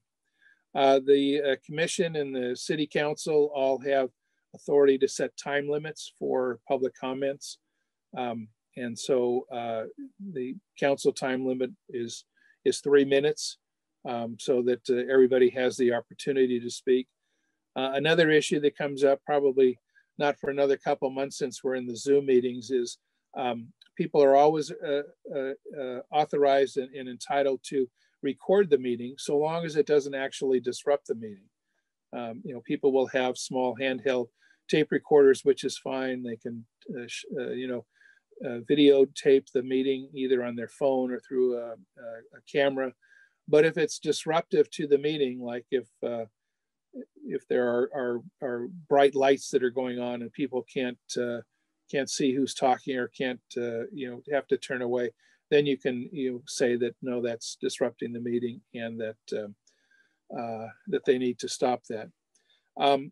[SPEAKER 10] The commission and the city council all have authority to set time limits for public comments. And so the council time limit is 3 minutes, so that everybody has the opportunity to speak. Another issue that comes up, probably not for another couple of months since we're in the Zoom meetings, is people are always authorized and entitled to record the meeting, so long as it doesn't actually disrupt the meeting. People will have small handheld tape recorders, which is fine. They can, videotape the meeting either on their phone or through a camera. But if it's disruptive to the meeting, like if there are bright lights that are going on and people can't see who's talking, or can't have to turn away, then you can say that no, that's disrupting the meeting, and that that they need to stop that.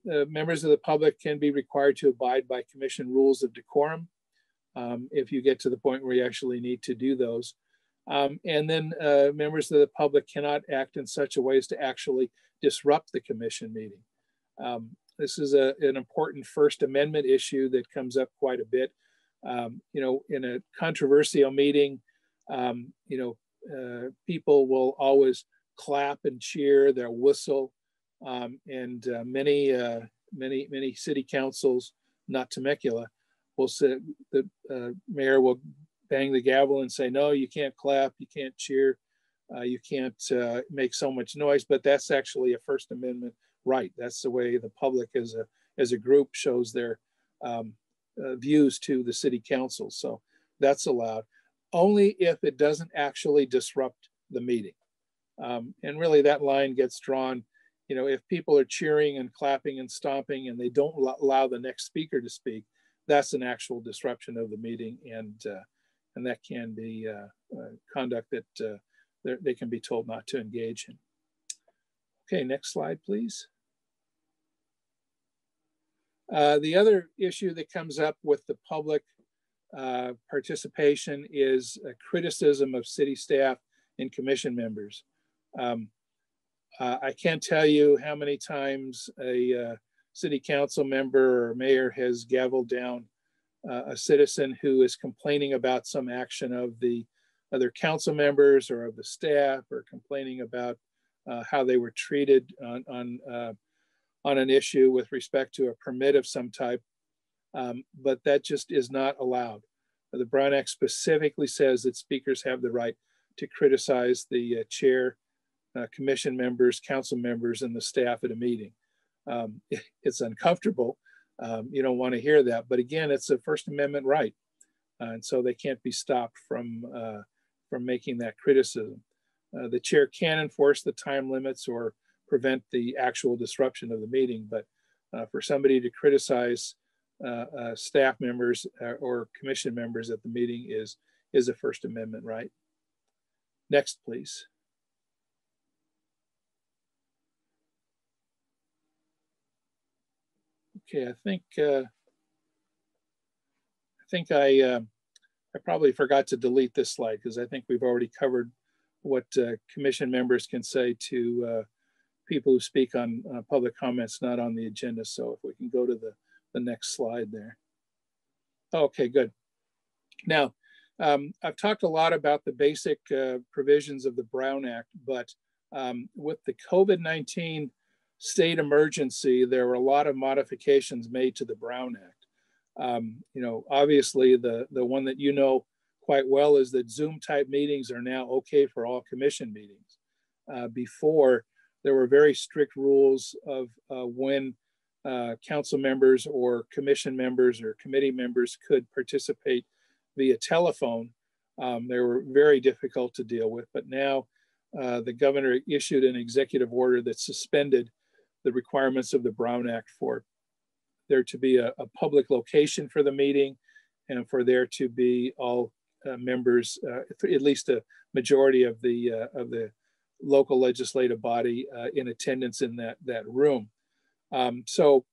[SPEAKER 10] Members of the public can be required to abide by commission rules of decorum if you get to the point where you actually need to do those. And then members of the public cannot act in such a way as to actually disrupt the commission meeting. This is an important First Amendment issue that comes up quite a bit. In a controversial meeting, people will always clap and cheer, they'll whistle, and many city councils, not Temecula, will say, the mayor will bang the gavel and say, no, you can't clap, you can't cheer, you can't make so much noise, but that's actually a First Amendment right. That's the way the public as a group shows their views to the city council. So that's allowed, only if it doesn't actually disrupt the meeting. And really that line gets drawn, if people are cheering and clapping and stomping and they don't allow the next speaker to speak, that's an actual disruption of the meeting, and that can be conduct that they can be told not to engage in. Okay, next slide, please. The other issue that comes up with the public participation is a criticism of city staff and commission members. I can't tell you how many times a city council member or mayor has gavelled down a citizen who is complaining about some action of the other council members or of the staff, or complaining about how they were treated on an issue with respect to a permit of some type. But that just is not allowed. The Brown Act specifically says that speakers have the right to criticize the chair, commission members, council members, and the staff at a meeting. It's uncomfortable. You don't want to hear that, but again, it's a First Amendment right. And so they can't be stopped from making that criticism. The chair can enforce the time limits or prevent the actual disruption of the meeting, but for somebody to criticize staff members or commission members at the meeting is a First Amendment right. Next, please. Okay, I think I probably forgot to delete this slide because I think we've already covered what commission members can say to people who speak on public comments not on the agenda. So if we can go to the next slide there. Okay, good. Now, I've talked a lot about the basic provisions of the Brown Act, but with the COVID-19 state emergency, there were a lot of modifications made to the Brown Act. You know, obviously the one that you know quite well is that Zoom type meetings are now okay for all commission meetings. Before, there were very strict rules of when council members or commission members or committee members could participate via telephone. They were very difficult to deal with, but now the governor issued an executive order that suspended the requirements of the Brown Act for there to be a public location for the meeting and for there to be all members, at least a majority of the local legislative body in attendance in that room. So,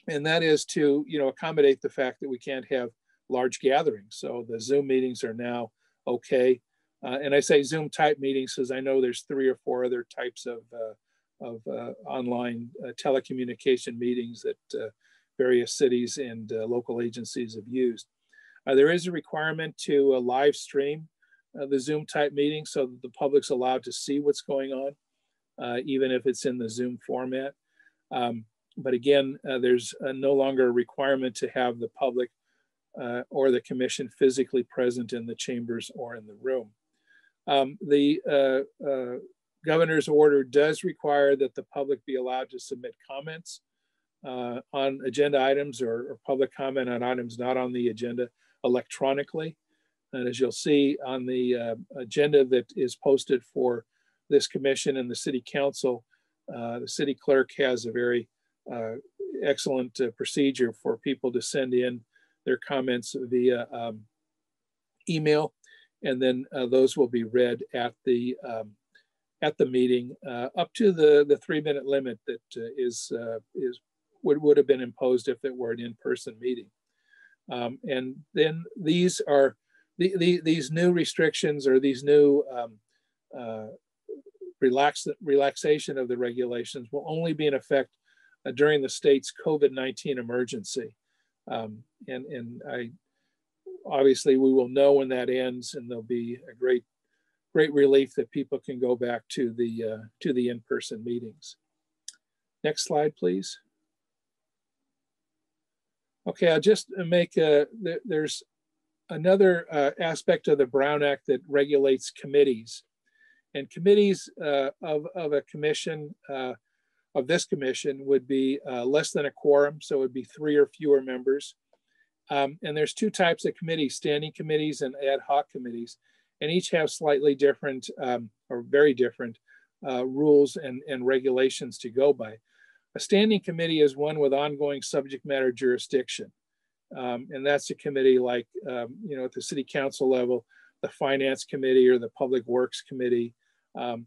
[SPEAKER 10] and that is to, you know, accommodate the fact that we can't have large gatherings. So the Zoom meetings are now okay. And I say Zoom type meetings because I know there's 3 or 4 other types of online telecommunication meetings that various cities and local agencies have used. There is a requirement to live stream the Zoom type meeting so that the public's allowed to see what's going on, even if it's in the Zoom format. But again, there's no longer a requirement to have the public or the commission physically present in the chambers or in the room. The governor's order does require that the public be allowed to submit comments on agenda items or public comment on items not on the agenda electronically. And as you'll see on the agenda that is posted for this commission and the city council, the city clerk has a very excellent procedure for people to send in their comments via email, and then those will be read at the meeting up to the 3-minute limit that would have been imposed if it were an in-person meeting. And then these are these new restrictions or these new relaxation of the regulations will only be in effect during the state's COVID-19 emergency. And obviously we will know when that ends, and there'll be a great relief that people can go back to the in-person meetings. Next slide, please. Okay, I'll just make there's another aspect of the Brown Act that regulates committees. And committees of a commission, of this commission, would be less than a quorum, so it would be 3 or fewer members. And there's 2 types of committees, standing committees and ad hoc committees, and each have slightly different or very different rules and regulations to go by. A standing committee is one with ongoing subject matter jurisdiction. And that's a committee like, you know, at the city council level, the finance committee or the public works committee,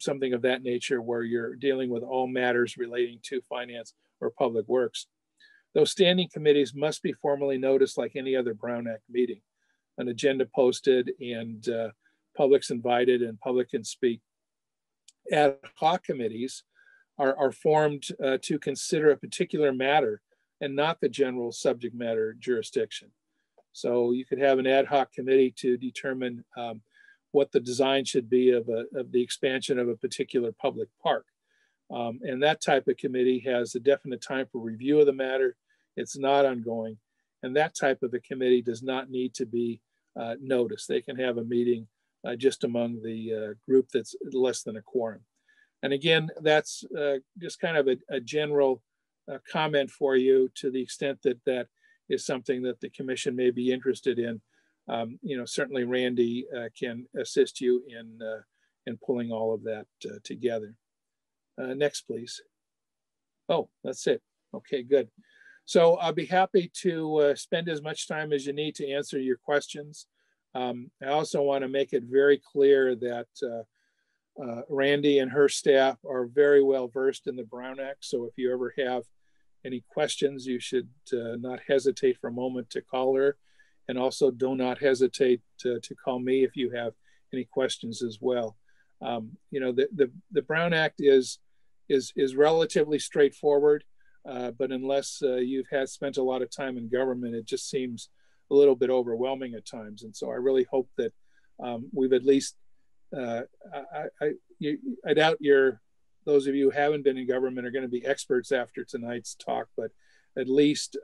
[SPEAKER 10] something of that nature where you're dealing with all matters relating to finance or public works. Those standing committees must be formally noticed like any other Brown Act meeting. An agenda posted and public's invited and public can speak. Ad hoc committees are formed to consider a particular matter and not the general subject matter jurisdiction. So you could have an ad hoc committee to determine what the design should be of the expansion of a particular public park. And that type of committee has a definite time for review of the matter. It's not ongoing. And that type of a committee does not need to be noticed. They can have a meeting just among the group that's less than a quorum. And again, that's just kind of a general comment for you to the extent that that is something that the commission may be interested in. Certainly Randy can assist you in pulling all of that together. Next, please. Oh, that's it. Okay, good. So I'll be happy to spend as much time as you need to answer your questions. I also want to make it very clear that Randy and her staff are very well versed in the Brown Act. So if you ever have any questions, you should not hesitate for a moment to call her. And also do not hesitate to call me if you have any questions as well. The Brown Act is relatively straightforward, but unless you've spent a lot of time in government, it just seems a little bit overwhelming at times. And so I really hope that we've at least, I doubt those of you who haven't been in government are going to be experts after tonight's talk, but at least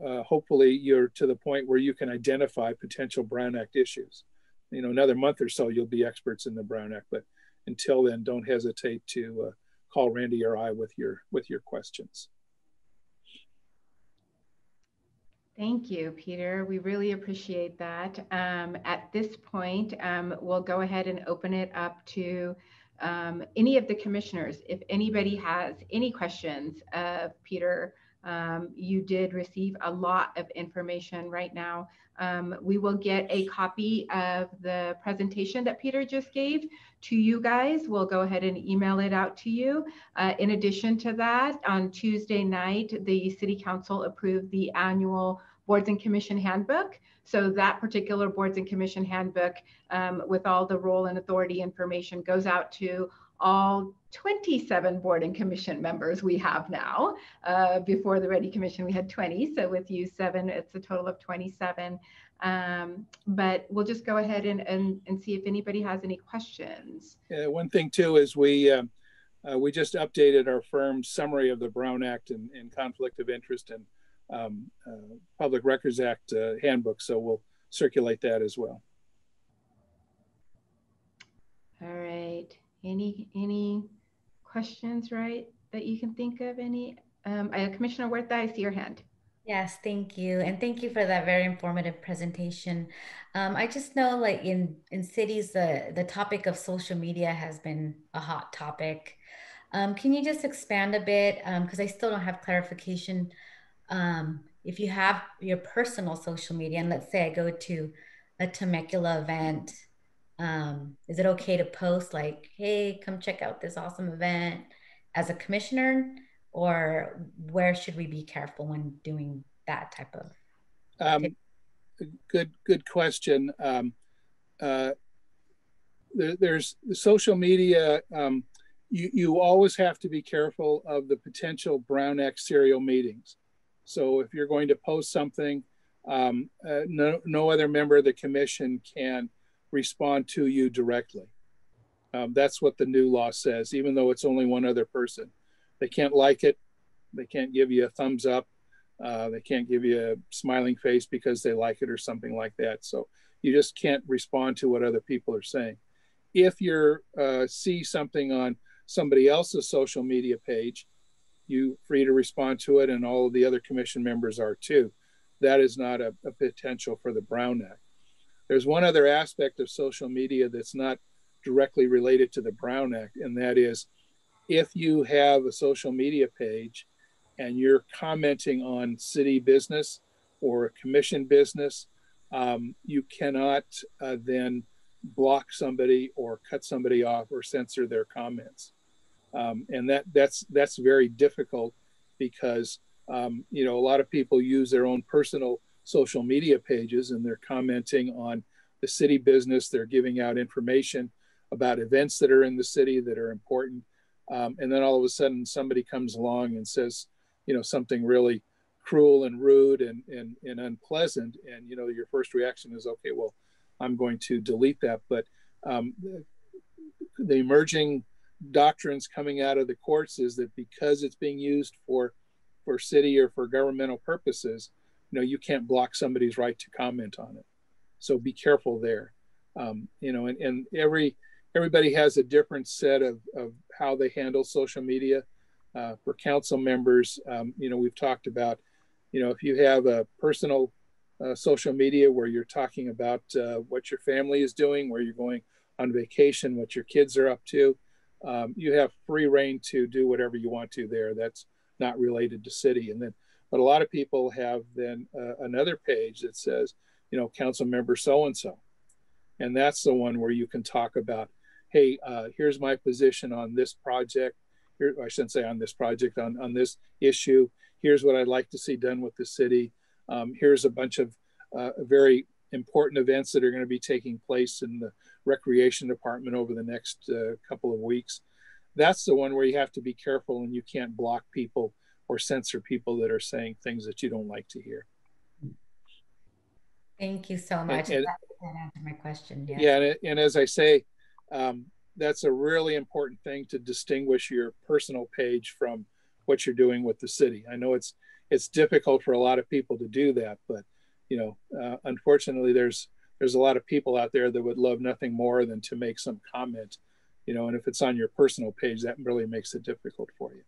[SPEAKER 10] hopefully you're to the point where you can identify potential Brown Act issues. Another month or so, you'll be experts in the Brown Act, but until then, don't hesitate to call Randy or I with your questions.
[SPEAKER 1] Thank you, Peter. We really appreciate that. At this point, we'll go ahead and open it up to any of the commissioners. If anybody has any questions of Peter, you did receive a lot of information right now. We will get a copy of the presentation that Peter just gave to you guys. We'll go ahead and email it out to you. In addition to that, on Tuesday night, the City Council approved the annual Boards and Commission Handbook. So that particular Boards and Commission Handbook with all the role and authority information goes out to all 27 board and commission members we have now. Before the REDI Commission, we had 20. So with you 7, it's a total of 27. But we'll just go ahead and see if anybody has any questions.
[SPEAKER 10] One thing too is we just updated our firm's summary of the Brown Act and Conflict of Interest and Public Records Act handbook. So we'll circulate that as well.
[SPEAKER 1] All right. Any questions, right, that you can think of? Any? Commissioner Huerta, I see your hand.
[SPEAKER 3] Yes, thank you. And thank you for that very informative presentation. I just know like in cities, the topic of social media has been a hot topic. Can you just expand a bit? Because I still don't have clarification. If you have your personal social media, and let's say I go to a Temecula event, is it okay to post like, hey, come check out this awesome event as a commissioner, or where should we be careful when doing that type of?
[SPEAKER 10] Good question. There's the social media. You always have to be careful of the potential Brown Act serial meetings. So if you're going to post something, no other member of the commission can respond to you directly. That's what the new law says, even though it's only one other person. They can't like it. They can't give you a thumbs up. They can't give you a smiling face because they like it or something like that. So you just can't respond to what other people are saying. If you see something on somebody else's social media page, you're free to respond to it, and all of the other commission members are too. That is not a potential for the Brown Act. There's one other aspect of social media that's not directly related to the Brown Act, and that is if you have a social media page and you're commenting on city business or a commission business, you cannot then block somebody or cut somebody off or censor their comments. And that's very difficult because You know, a lot of people use their own personal social media pages and they're commenting on the city business. They're giving out information about events that are in the city that are important. And then all of a sudden somebody comes along and says, you know, something really cruel and rude and unpleasant. And, you know, your first reaction is, okay, well, I'm going to delete that. But the emerging doctrines coming out of the courts is that because it's being used for city or for governmental purposes, you know, you can't block somebody's right to comment on it. So be careful there. You know, and everybody has a different set of how they handle social media. For council members, you know, we've talked about, you know, if you have a personal social media where you're talking about what your family is doing, where you're going on vacation, what your kids are up to, you have free reign to do whatever you want to there. That's not related to city. And then, but a lot of people have then another page that says, you know, council member so-and-so. And that's the one where you can talk about, hey, here's my position on this project. Here, I shouldn't say on this project, on this issue. Here's what I'd like to see done with the city. Here's a bunch of very important events that are going to be taking place in the recreation department over the next couple of weeks. That's the one where you have to be careful and you can't block people or censor people that are saying things that you don't like to hear.
[SPEAKER 3] Thank you so much.
[SPEAKER 10] And
[SPEAKER 3] that answered my question. Yes.
[SPEAKER 10] Yeah, and as I say, that's a really important thing to distinguish your personal page from what you're doing with the city. I know it's difficult for a lot of people to do that, but you know, unfortunately, there's a lot of people out there that would love nothing more than to make some comment, you know, and if it's on your personal page, that really makes it difficult for you.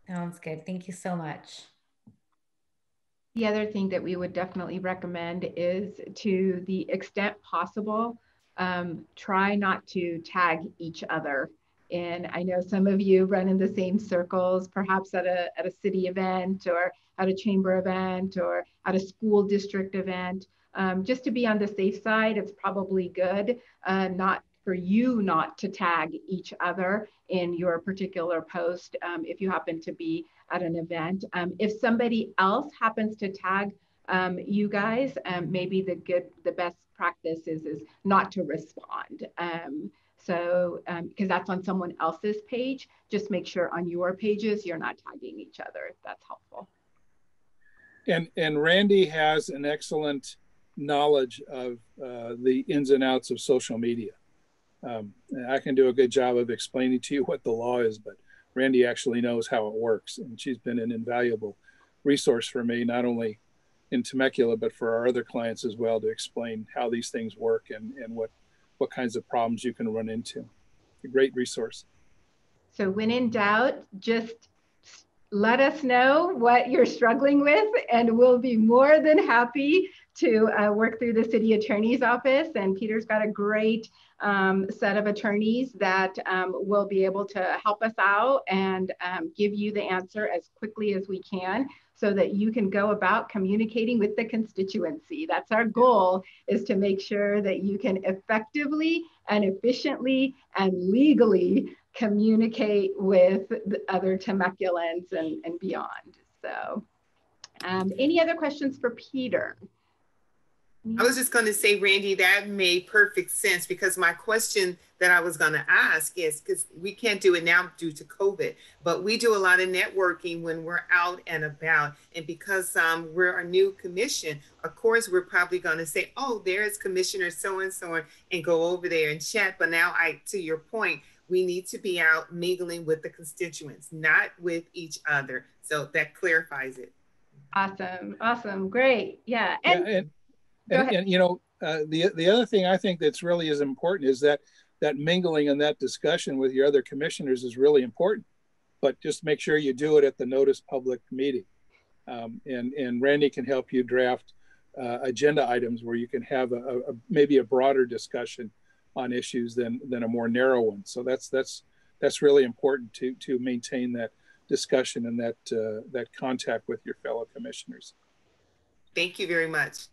[SPEAKER 3] Sounds good. Thank you so much.
[SPEAKER 1] The other thing that we would definitely recommend is, to the extent possible, try not to tag each other. And I know some of you run in the same circles, perhaps at a city event or at a chamber event or at a school district event. Just to be on the safe side, it's probably good not for you not to tag each other in your particular post if you happen to be at an event. If somebody else happens to tag you guys, maybe the best practice is not to respond. So because that's on someone else's page, just make sure on your pages you're not tagging each other, if that's helpful.
[SPEAKER 10] And Randy has an excellent knowledge of the ins and outs of social media. I can do a good job of explaining to you what the law is, but Randy actually knows how it works. And she's been an invaluable resource for me, not only in Temecula, but for our other clients as well, to explain how these things work and what kinds of problems you can run into. A great resource.
[SPEAKER 1] So when in doubt, just let us know what you're struggling with, and we'll be more than happy to work through the city attorney's office. And Peter's got a great set of attorneys that will be able to help us out and give you the answer as quickly as we can, so that you can go about communicating with the constituency. That's our goal, is to make sure that you can effectively and efficiently and legally communicate with the other Temeculans and beyond. So any other questions for Peter?
[SPEAKER 9] I was just going to say, Randy, that made perfect sense, because my question that I was going to ask is, because we can't do it now due to COVID, but we do a lot of networking when we're out and about. And because we're a new commission, of course, we're probably going to say, oh, there's Commissioner so-and-so, and go over there and chat. But now, to your point, we need to be out mingling with the constituents, not with each other. So that clarifies it.
[SPEAKER 1] Awesome. Awesome. Great. Yeah.
[SPEAKER 10] And you know, the other thing I think that's really is important is that mingling and that discussion with your other commissioners is really important. But just make sure you do it at the notice public meeting. And Randy can help you draft agenda items where you can have maybe a broader discussion on issues than a more narrow one. So that's really important to maintain that discussion and that contact with your fellow commissioners.
[SPEAKER 9] Thank you very much.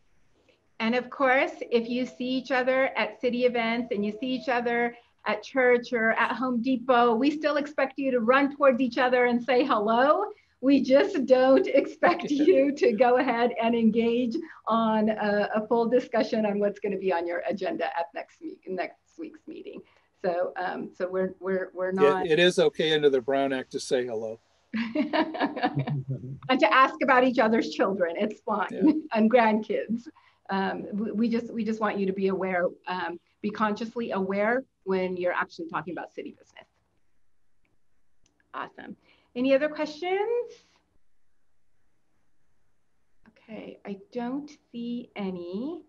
[SPEAKER 1] And of course, if you see each other at city events and you see each other at church or at Home Depot, we still expect you to run towards each other and say hello. We just don't expect you to go ahead and engage on a full discussion on what's going to be on your agenda at next week's meeting. So, so we're not.
[SPEAKER 10] It is okay under the Brown Act to say hello.
[SPEAKER 1] And to ask about each other's children, it's fine, yeah. And grandkids. We just want you to be aware, be consciously aware when you're actually talking about city business. Awesome. Any other questions? Okay, I don't see any.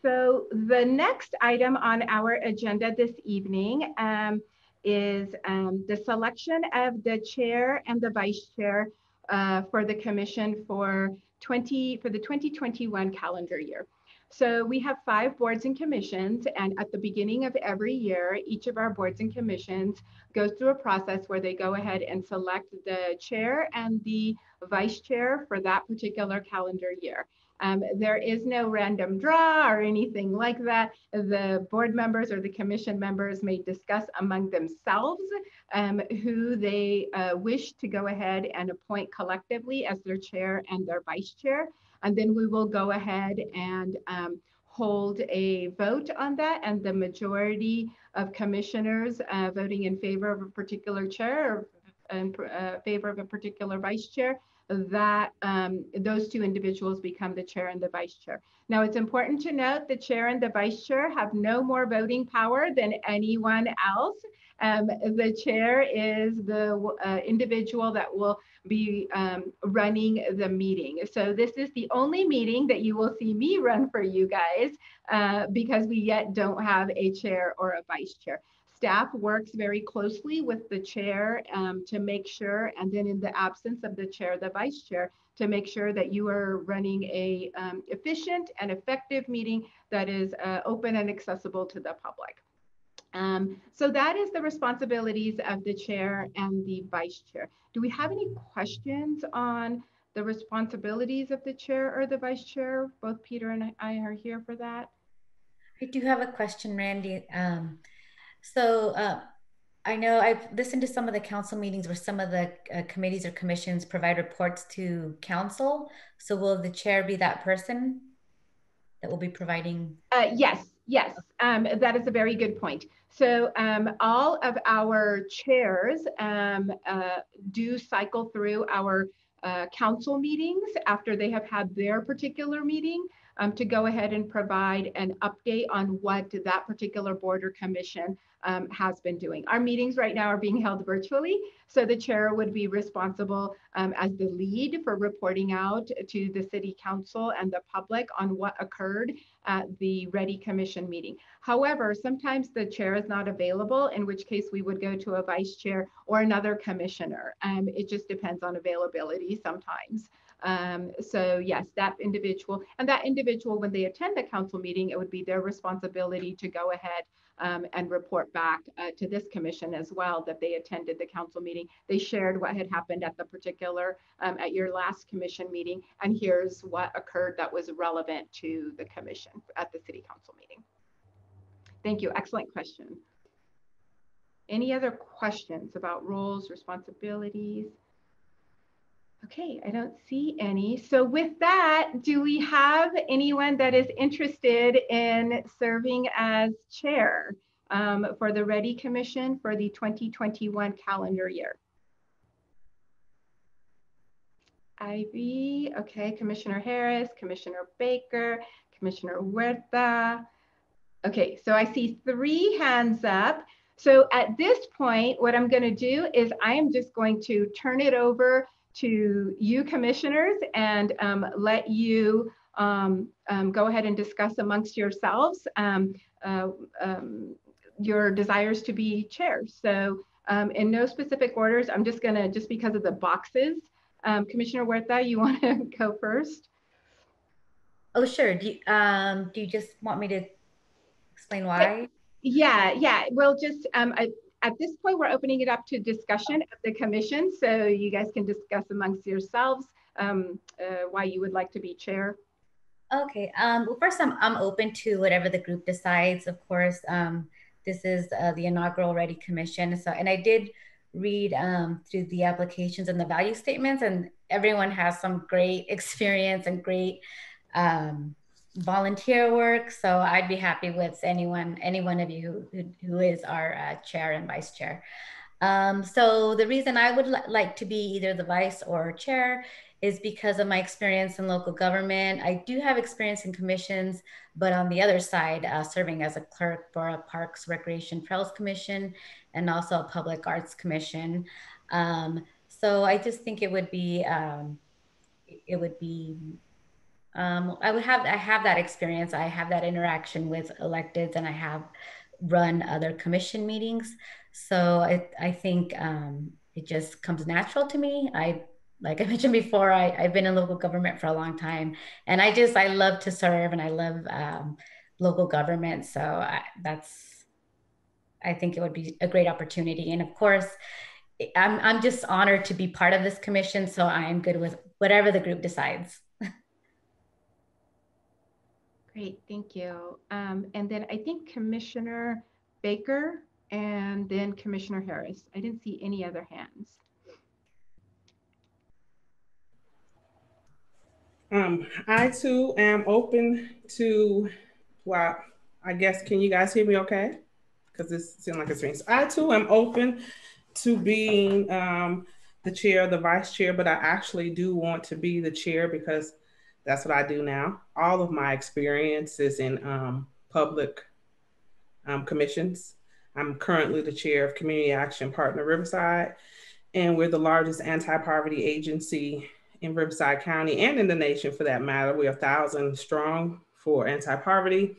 [SPEAKER 1] So the next item on our agenda this evening is the selection of the chair and the vice chair for the commission for the 2021 calendar year. So we have 5 boards and commissions, and at the beginning of every year, each of our boards and commissions goes through a process where they go ahead and select the chair and the vice chair for that particular calendar year. There is no random draw or anything like that. The board members or the commission members may discuss among themselves who they wish to go ahead and appoint collectively as their chair and their vice chair. And then we will go ahead and hold a vote on that. And the majority of commissioners voting in favor of a particular chair or in favor of a particular vice chair, that those 2 individuals become the chair and the vice chair. Now, it's important to note the chair and the vice chair have no more voting power than anyone else. The chair is the individual that will be running the meeting. So this is the only meeting that you will see me run for you guys because we yet don't have a chair or a vice chair. Staff works very closely with the chair to make sure, and then in the absence of the chair, the vice chair, to make sure that you are running a efficient and effective meeting that is open and accessible to the public. So that is the responsibilities of the chair and the vice chair. Do we have any questions on the responsibilities of the chair or the vice chair? Both Peter and I are here for that.
[SPEAKER 3] I do have a question, Randy. I know I've listened to some of the council meetings where some of the committees or commissions provide reports to council. So will the chair be that person that will be providing?
[SPEAKER 1] Yes, that is a very good point. So all of our chairs do cycle through our council meetings after they have had their particular meeting to go ahead and provide an update on what that particular board or commission has been doing. Our meetings right now are being held virtually, so the chair would be responsible as the lead for reporting out to the city council and the public on what occurred at the REDI commission meeting. However, sometimes the chair is not available, in which case we would go to a vice chair or another commissioner. It just depends on availability sometimes. So yes, that individual, when they attend the council meeting, it would be their responsibility to go ahead and report back to this commission as well that they attended the council meeting. They shared what had happened at the particular, at your last commission meeting, and here's what occurred that was relevant to the commission at the city council meeting. Thank you, excellent question. Any other questions about roles, responsibilities? Okay, I don't see any. So with that, do we have anyone that is interested in serving as chair for the REDI Commission for the 2021 calendar year? Ivy, okay, Commissioner Harris, Commissioner Baker, Commissioner Huerta. Okay, so I see 3 hands up. So at this point, what I'm going to do is I am just going to turn it over to you commissioners and let you go ahead and discuss amongst yourselves your desires to be chair. So in no specific orders, I'm just gonna, just because of the boxes, Commissioner Huerta, you wanna go first?
[SPEAKER 3] Oh, sure. Do you just want me to explain why?
[SPEAKER 1] Yeah, we'll just, at this point, we're opening it up to discussion of the commission, so you guys can discuss amongst yourselves why you would like to be chair.
[SPEAKER 3] Okay. Well, first, I'm open to whatever the group decides. Of course, This is the inaugural REDI Commission. So, and I did read through the applications and the value statements, and everyone has some great experience and great volunteer work. So I'd be happy with any one of you who is our chair and vice chair. So the reason I would like to be either the vice or chair is because of my experience in local government. I do have experience in commissions, but on the other side, serving as a clerk for a Parks, Recreation, Trails Commission, and also a Public Arts Commission. So I just think I have that experience. I have that interaction with electeds, and I have run other commission meetings. So I think it just comes natural to me. Like I mentioned before, I've been in local government for a long time, and I love to serve, and I love local government. So I think it would be a great opportunity. And of course, I'm just honored to be part of this commission. So I am good with whatever the group decides.
[SPEAKER 1] Great, thank you. And then I think Commissioner Baker and then Commissioner Harris. I didn't see any other hands.
[SPEAKER 4] I too am open to, well, I guess, can you guys hear me okay? Because this seems like it's ringing. So I too am open to being the chair or the vice chair, but I actually do want to be the chair because that's what I do now. All of my experience is in public commissions. I'm currently the chair of Community Action Partner Riverside, and we're the largest anti-poverty agency in Riverside County and in the nation for that matter. We're 1,000 strong for anti-poverty.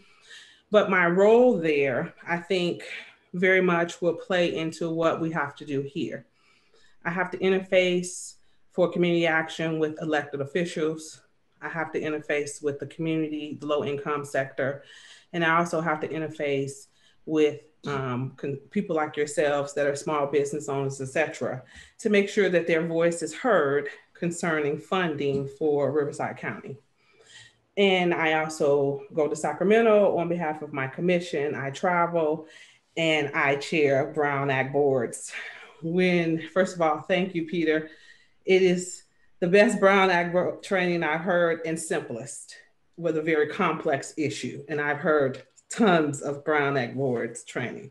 [SPEAKER 4] But my role there, I think, very much will play into what we have to do here. I have to interface for community action with elected officials. I have to interface with the community, the low income sector. And I also have to interface with people like yourselves that are small business owners, et cetera, to make sure that their voice is heard concerning funding for Riverside County. And I also go to Sacramento on behalf of my commission. I travel and I chair Brown Act boards. First of all, thank you, Peter. It is the best Brown Act training I've heard and simplest with a very complex issue. And I've heard tons of Brown Act boards training.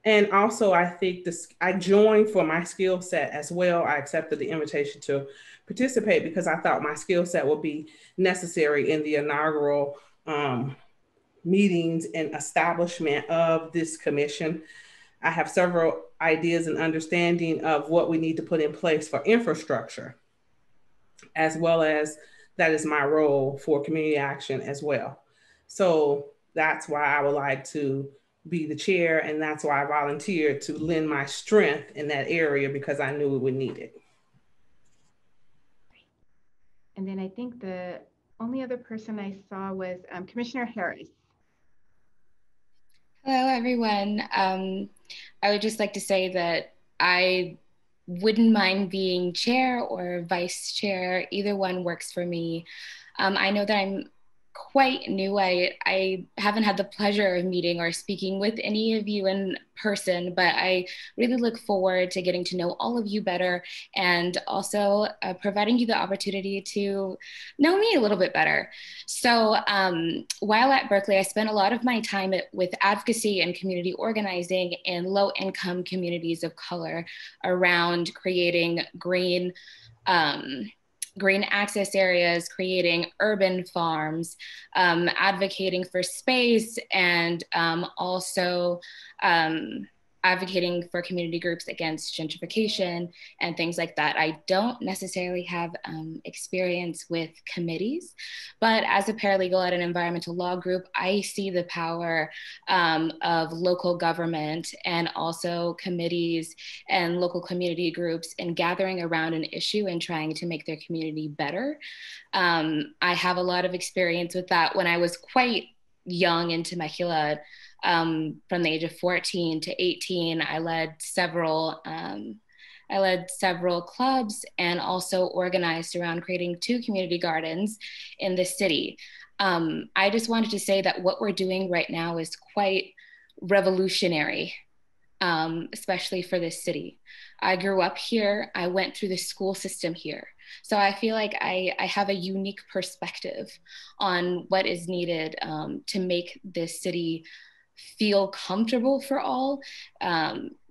[SPEAKER 4] And also I think I joined for my skill set as well. I accepted the invitation to participate because I thought my skill set would be necessary in the inaugural meetings and establishment of this commission. I have several ideas and understanding of what we need to put in place for infrastructure, as well as that is my role for community action as well. So that's why I would like to be the chair, and that's why I volunteered to lend my strength in that area because I knew we would need it.
[SPEAKER 1] And then I think the only other person I saw was Commissioner Harris.
[SPEAKER 2] Hello, everyone. I would just like to say that I wouldn't mind being chair or vice chair. Either one works for me. I know that I'm quite new. I haven't had the pleasure of meeting or speaking with any of you in person, but I really look forward to getting to know all of you better and also providing you the opportunity to know me a little bit better. So while at Berkeley, I spent a lot of my time with advocacy and community organizing in low-income communities of color around creating green access areas, creating urban farms, advocating for space, and also advocating for community groups against gentrification and things like that. I don't necessarily have experience with committees, but as a paralegal at an environmental law group, I see the power of local government and also committees and local community groups in gathering around an issue and trying to make their community better. I have a lot of experience with that. When I was quite young in Temecula, from the age of 14 to 18, I led several clubs and also organized around creating 2 community gardens in the city. I just wanted to say that what we're doing right now is quite revolutionary, especially for this city. I grew up here. I went through the school system here. So I feel like I have a unique perspective on what is needed to make this city feel comfortable for all,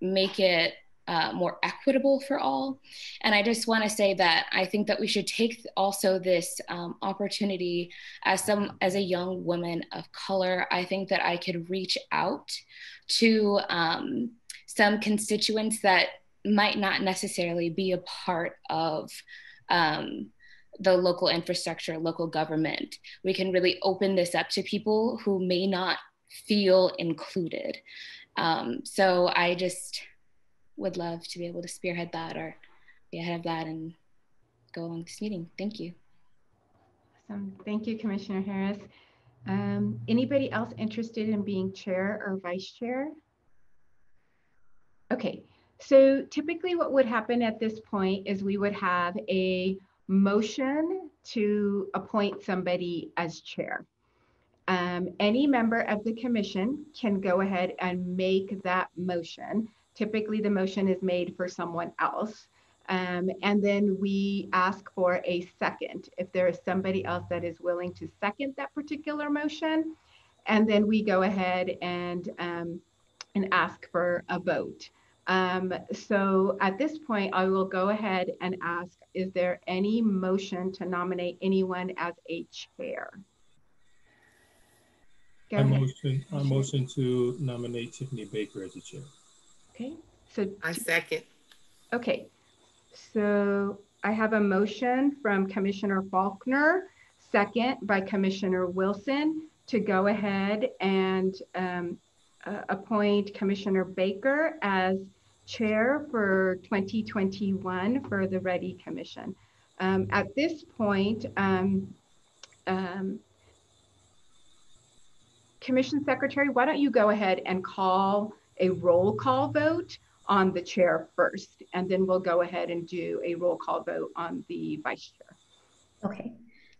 [SPEAKER 2] make it more equitable for all. And I just want to say that I think that we should take also this opportunity as a young woman of color. I think that I could reach out to some constituents that might not necessarily be a part of the local infrastructure, local government. We can really open this up to people who may not feel included. So I just would love to be able to spearhead that or be ahead of that and go along this meeting. Thank you.
[SPEAKER 1] Awesome. Thank you, Commissioner Harris. Anybody else interested in being chair or vice chair? Okay, so typically what would happen at this point is we would have a motion to appoint somebody as chair. Any member of the commission can go ahead and make that motion. Typically the motion is made for someone else. And then we ask for a second if there is somebody else that is willing to second that particular motion. And then we go ahead and ask for a vote. So at this point, I will go ahead and ask, is there any motion to nominate anyone as a chair?
[SPEAKER 7] I motion to nominate Tiffany Baker as the chair.
[SPEAKER 1] Okay, so
[SPEAKER 9] I second.
[SPEAKER 1] Okay, so I have a motion from Commissioner Faulkner, second by Commissioner Wilson, to go ahead and appoint Commissioner Baker as chair for 2021 for the REDI Commission. At this point, Commission Secretary, why don't you go ahead and call a roll call vote on the chair first, and then we'll go ahead and do a roll call vote on the vice chair.
[SPEAKER 3] Okay,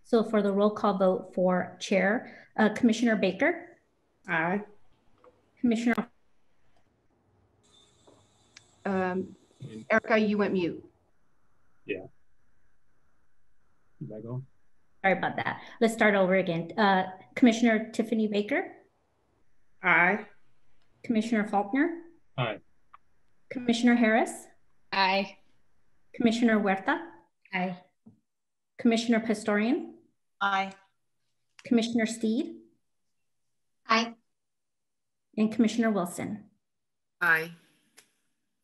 [SPEAKER 3] so for the roll call vote for chair, Commissioner Baker.
[SPEAKER 4] Aye.
[SPEAKER 3] Commissioner.
[SPEAKER 1] Erica, you went mute.
[SPEAKER 7] Yeah. You back on?
[SPEAKER 3] Sorry about that. Let's start over again. Commissioner Tiffany Baker.
[SPEAKER 4] Aye.
[SPEAKER 3] Commissioner Faulkner.
[SPEAKER 7] Aye.
[SPEAKER 3] Commissioner Harris.
[SPEAKER 2] Aye.
[SPEAKER 3] Commissioner Huerta. Aye. Commissioner Pastorian.
[SPEAKER 5] Aye.
[SPEAKER 3] Commissioner Steed.
[SPEAKER 8] Aye.
[SPEAKER 3] And Commissioner Wilson.
[SPEAKER 9] Aye.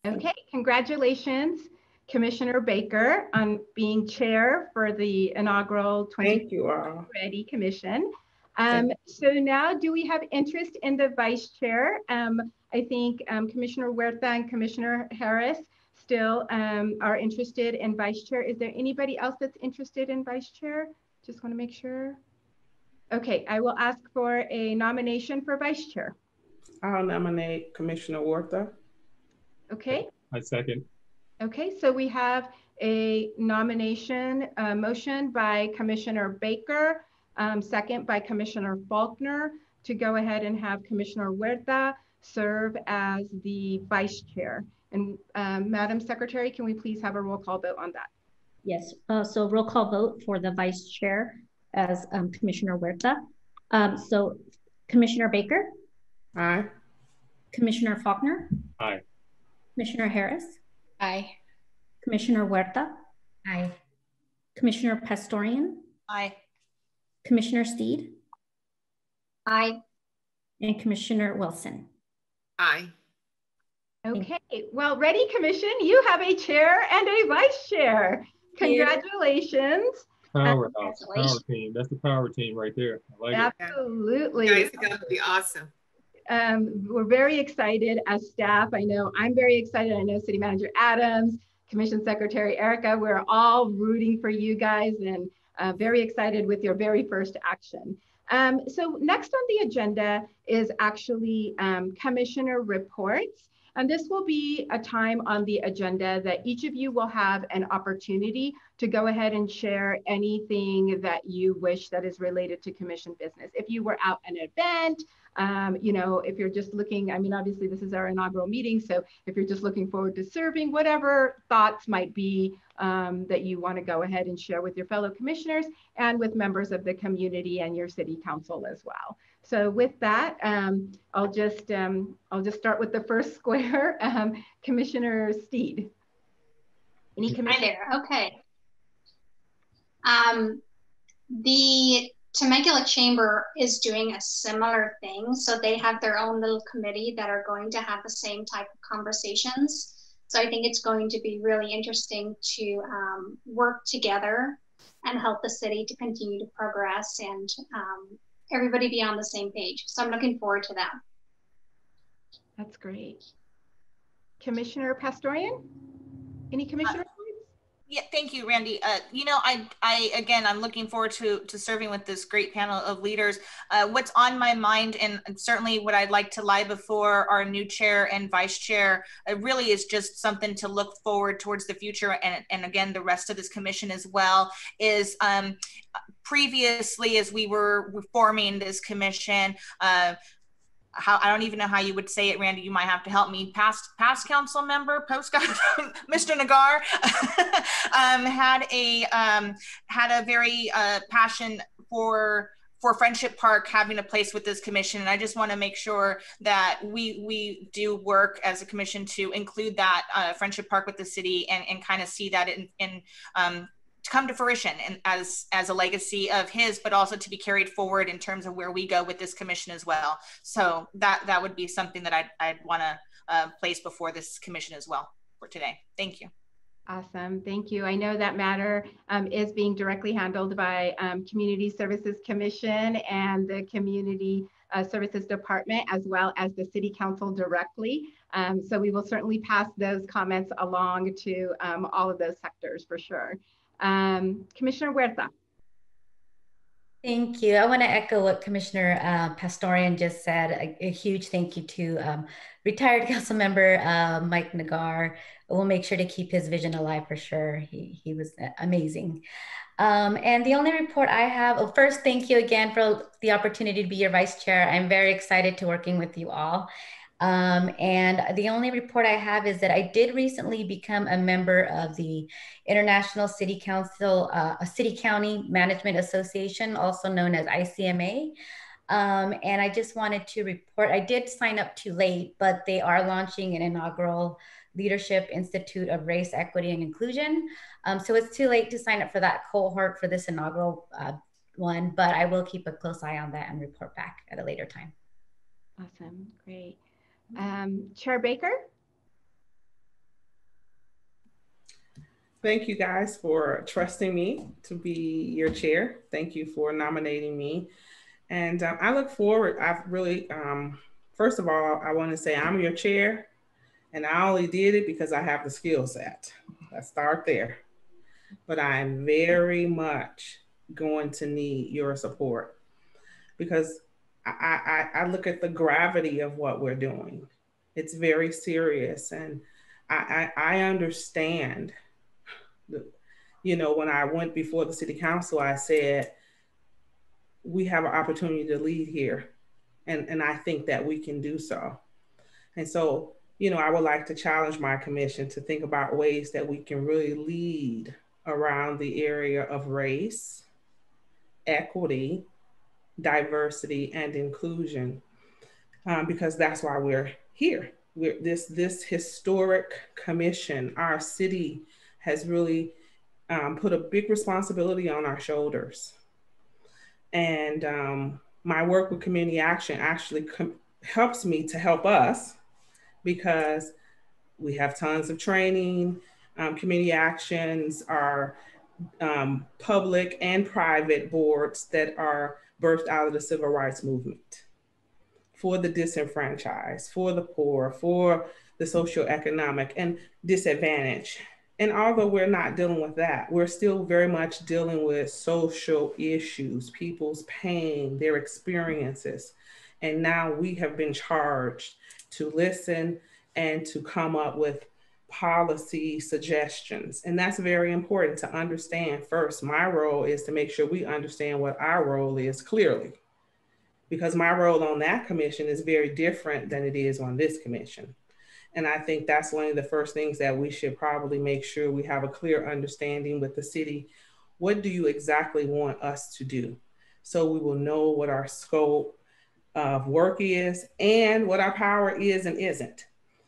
[SPEAKER 1] Okay, congratulations, Commissioner Baker, on being chair for the inaugural 2020 REDI Commission. So now, do we have interest in the vice chair? I think Commissioner Huerta and Commissioner Harris still are interested in vice chair. Is there anybody else that's interested in vice chair? Just want to make sure. Okay, I will ask for a nomination for vice chair.
[SPEAKER 4] I'll nominate Commissioner Huerta.
[SPEAKER 1] Okay.
[SPEAKER 7] I second.
[SPEAKER 1] Okay, so we have a nomination motion by Commissioner Baker, second by Commissioner Faulkner, to go ahead and have Commissioner Huerta serve as the vice chair. And Madam Secretary, can we please have a roll call vote on that?
[SPEAKER 3] Yes, so roll call vote for the vice chair as Commissioner Huerta. So Commissioner Baker.
[SPEAKER 4] Aye.
[SPEAKER 3] Commissioner Faulkner.
[SPEAKER 7] Aye.
[SPEAKER 3] Commissioner Harris.
[SPEAKER 2] Aye.
[SPEAKER 3] Commissioner Huerta. Aye. Commissioner Pastorian.
[SPEAKER 5] Aye.
[SPEAKER 3] Commissioner Steed.
[SPEAKER 8] Aye.
[SPEAKER 3] And Commissioner Wilson.
[SPEAKER 9] Aye.
[SPEAKER 1] Okay, well, REDI Commission, you have a chair and a vice chair. Congratulations.
[SPEAKER 7] Powerhouse, power team. That's the power team right there. I like it.
[SPEAKER 1] Absolutely.
[SPEAKER 9] You guys are going to be awesome.
[SPEAKER 1] We're very excited as staff. I know I'm very excited. I know City Manager Adams, Commission Secretary Erica, we're all rooting for you guys and very excited with your very first action. So next on the agenda is actually commissioner reports. And this will be a time on the agenda that each of you will have an opportunity to go ahead and share anything that you wish that is related to commission business. If you were out at an event, you know, if you're just looking, I mean, obviously this is our inaugural meeting, so if you're just looking forward to serving, whatever thoughts might be that you want to go ahead and share with your fellow commissioners and with members of the community and your city council as well. So with that, I'll just start with the first square. Commissioner Steed. Any commissioner?
[SPEAKER 8] Hi there. Okay. The Temecula Chamber is doing a similar thing. So they have their own little committee that are going to have the same type of conversations. So I think it's going to be really interesting to work together and help the city to continue to progress and everybody be on the same page. So I'm looking forward to that.
[SPEAKER 1] That's great. Commissioner Pastorian? Any commissioner?
[SPEAKER 5] Yeah, thank you, Randy. You know, again, I'm looking forward to serving with this great panel of leaders. What's on my mind, and certainly what I'd like to lie before our new chair and vice chair, really is just something to look forward towards the future, and again, the rest of this commission as well, is previously, as we were forming this commission, I don't even know how you would say it, Randy. You might have to help me. Past council member, Mr. Nagar, had a very passion for Friendship Park having a place with this commission, and I just want to make sure that we do work as a commission to include that Friendship Park with the city and kind of see that in come to fruition and as a legacy of his, but also to be carried forward in terms of where we go with this commission as well. So that would be something that I'd want to place before this commission as well for today. Thank you.
[SPEAKER 1] Awesome, thank you. I know that matter is being directly handled by Community Services Commission and the Community Services Department, as well as the City Council directly. So we will certainly pass those comments along to all of those sectors for sure. Commissioner Huerta.
[SPEAKER 3] Thank you. I want to echo what Commissioner Pastorian just said. A huge thank you to retired council member Mike Nagar. We'll make sure to keep his vision alive for sure. He was amazing. And the only report I have, well, first, thank you again for the opportunity to be your vice chair. I'm very excited to working with you all. And the only report I have is that I did recently become a member of the International City Council, City County Management Association, also known as ICMA. And I just wanted to report, I did sign up too late, but they are launching an inaugural Leadership Institute of Race, Equity, and Inclusion. So it's too late to sign up for that cohort for this inaugural one, but I will keep a close eye on that and report back at a later time.
[SPEAKER 1] Awesome, great. Chair Baker.
[SPEAKER 4] Thank you guys for trusting me to be your chair. Thank you for nominating me. And I look forward, I've really, first of all, I want to say I'm your chair, and I only did it because I have the skill set. Let's start there. But I'm very much going to need your support because I look at the gravity of what we're doing. It's very serious. And I understand, you know, when I went before the city council, I said, we have an opportunity to lead here. And I think that we can do so. And so, you know, I would like to challenge my commission to think about ways that we can really lead around the area of race, equity, diversity, and inclusion, because that's why we're here. This historic commission, our city has really put a big responsibility on our shoulders. And my work with community action actually helps me to help us because we have tons of training. Community actions are public and private boards that are birthed out of the civil rights movement for the disenfranchised, for the poor, for the socioeconomic and disadvantaged. And although we're not dealing with that, we're still very much dealing with social issues, people's pain, their experiences. And now we have been charged to listen and to come up with policy suggestions. And that's very important to understand. First, my role is to make sure we understand what our role is clearly, because my role on that commission is very different than it is on this commission. And I think that's one of the first things that we should probably make sure we have a clear understanding with the city. What do you exactly want us to do? So we will know what our scope of work is and what our power is and isn't,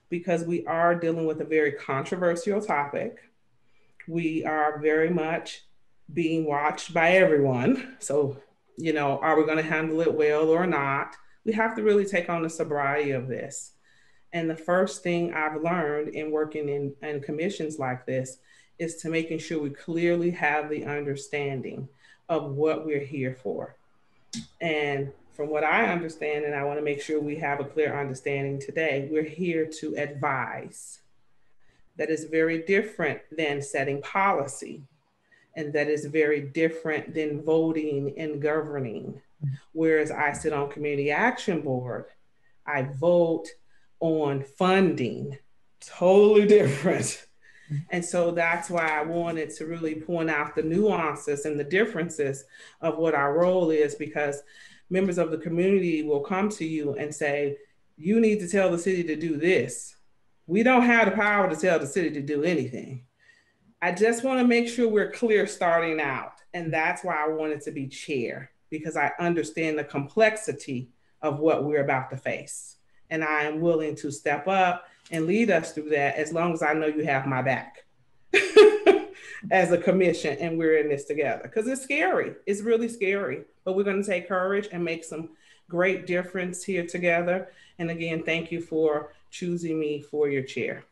[SPEAKER 4] because we are dealing with a very controversial topic. We are very much being watched by everyone. So, you know, are we going to handle it well or not? We have to really take on the sobriety of this. And the first thing I've learned in working in commissions like this is to making sure we clearly have the understanding of what we're here for. And from what I understand, and I want to make sure we have a clear understanding today, we're here to advise. That is very different than setting policy. And that is very different than voting and governing. Whereas I sit on Community Action Board, I vote on funding, totally different. And so that's why I wanted to really point out the nuances and the differences of what our role is, because members of the community will come to you and say, you need to tell the city to do this. We don't have the power to tell the city to do anything. I just want to make sure we're clear starting out. And that's why I wanted to be chair, because I understand the complexity of what we're about to face. And I am willing to step up and lead us through that as long as I know you have my back as a commission and we're in this together. Because it's scary. It's really scary. But we're going to take courage and make some great difference here together. And again, thank you for choosing me for your chair.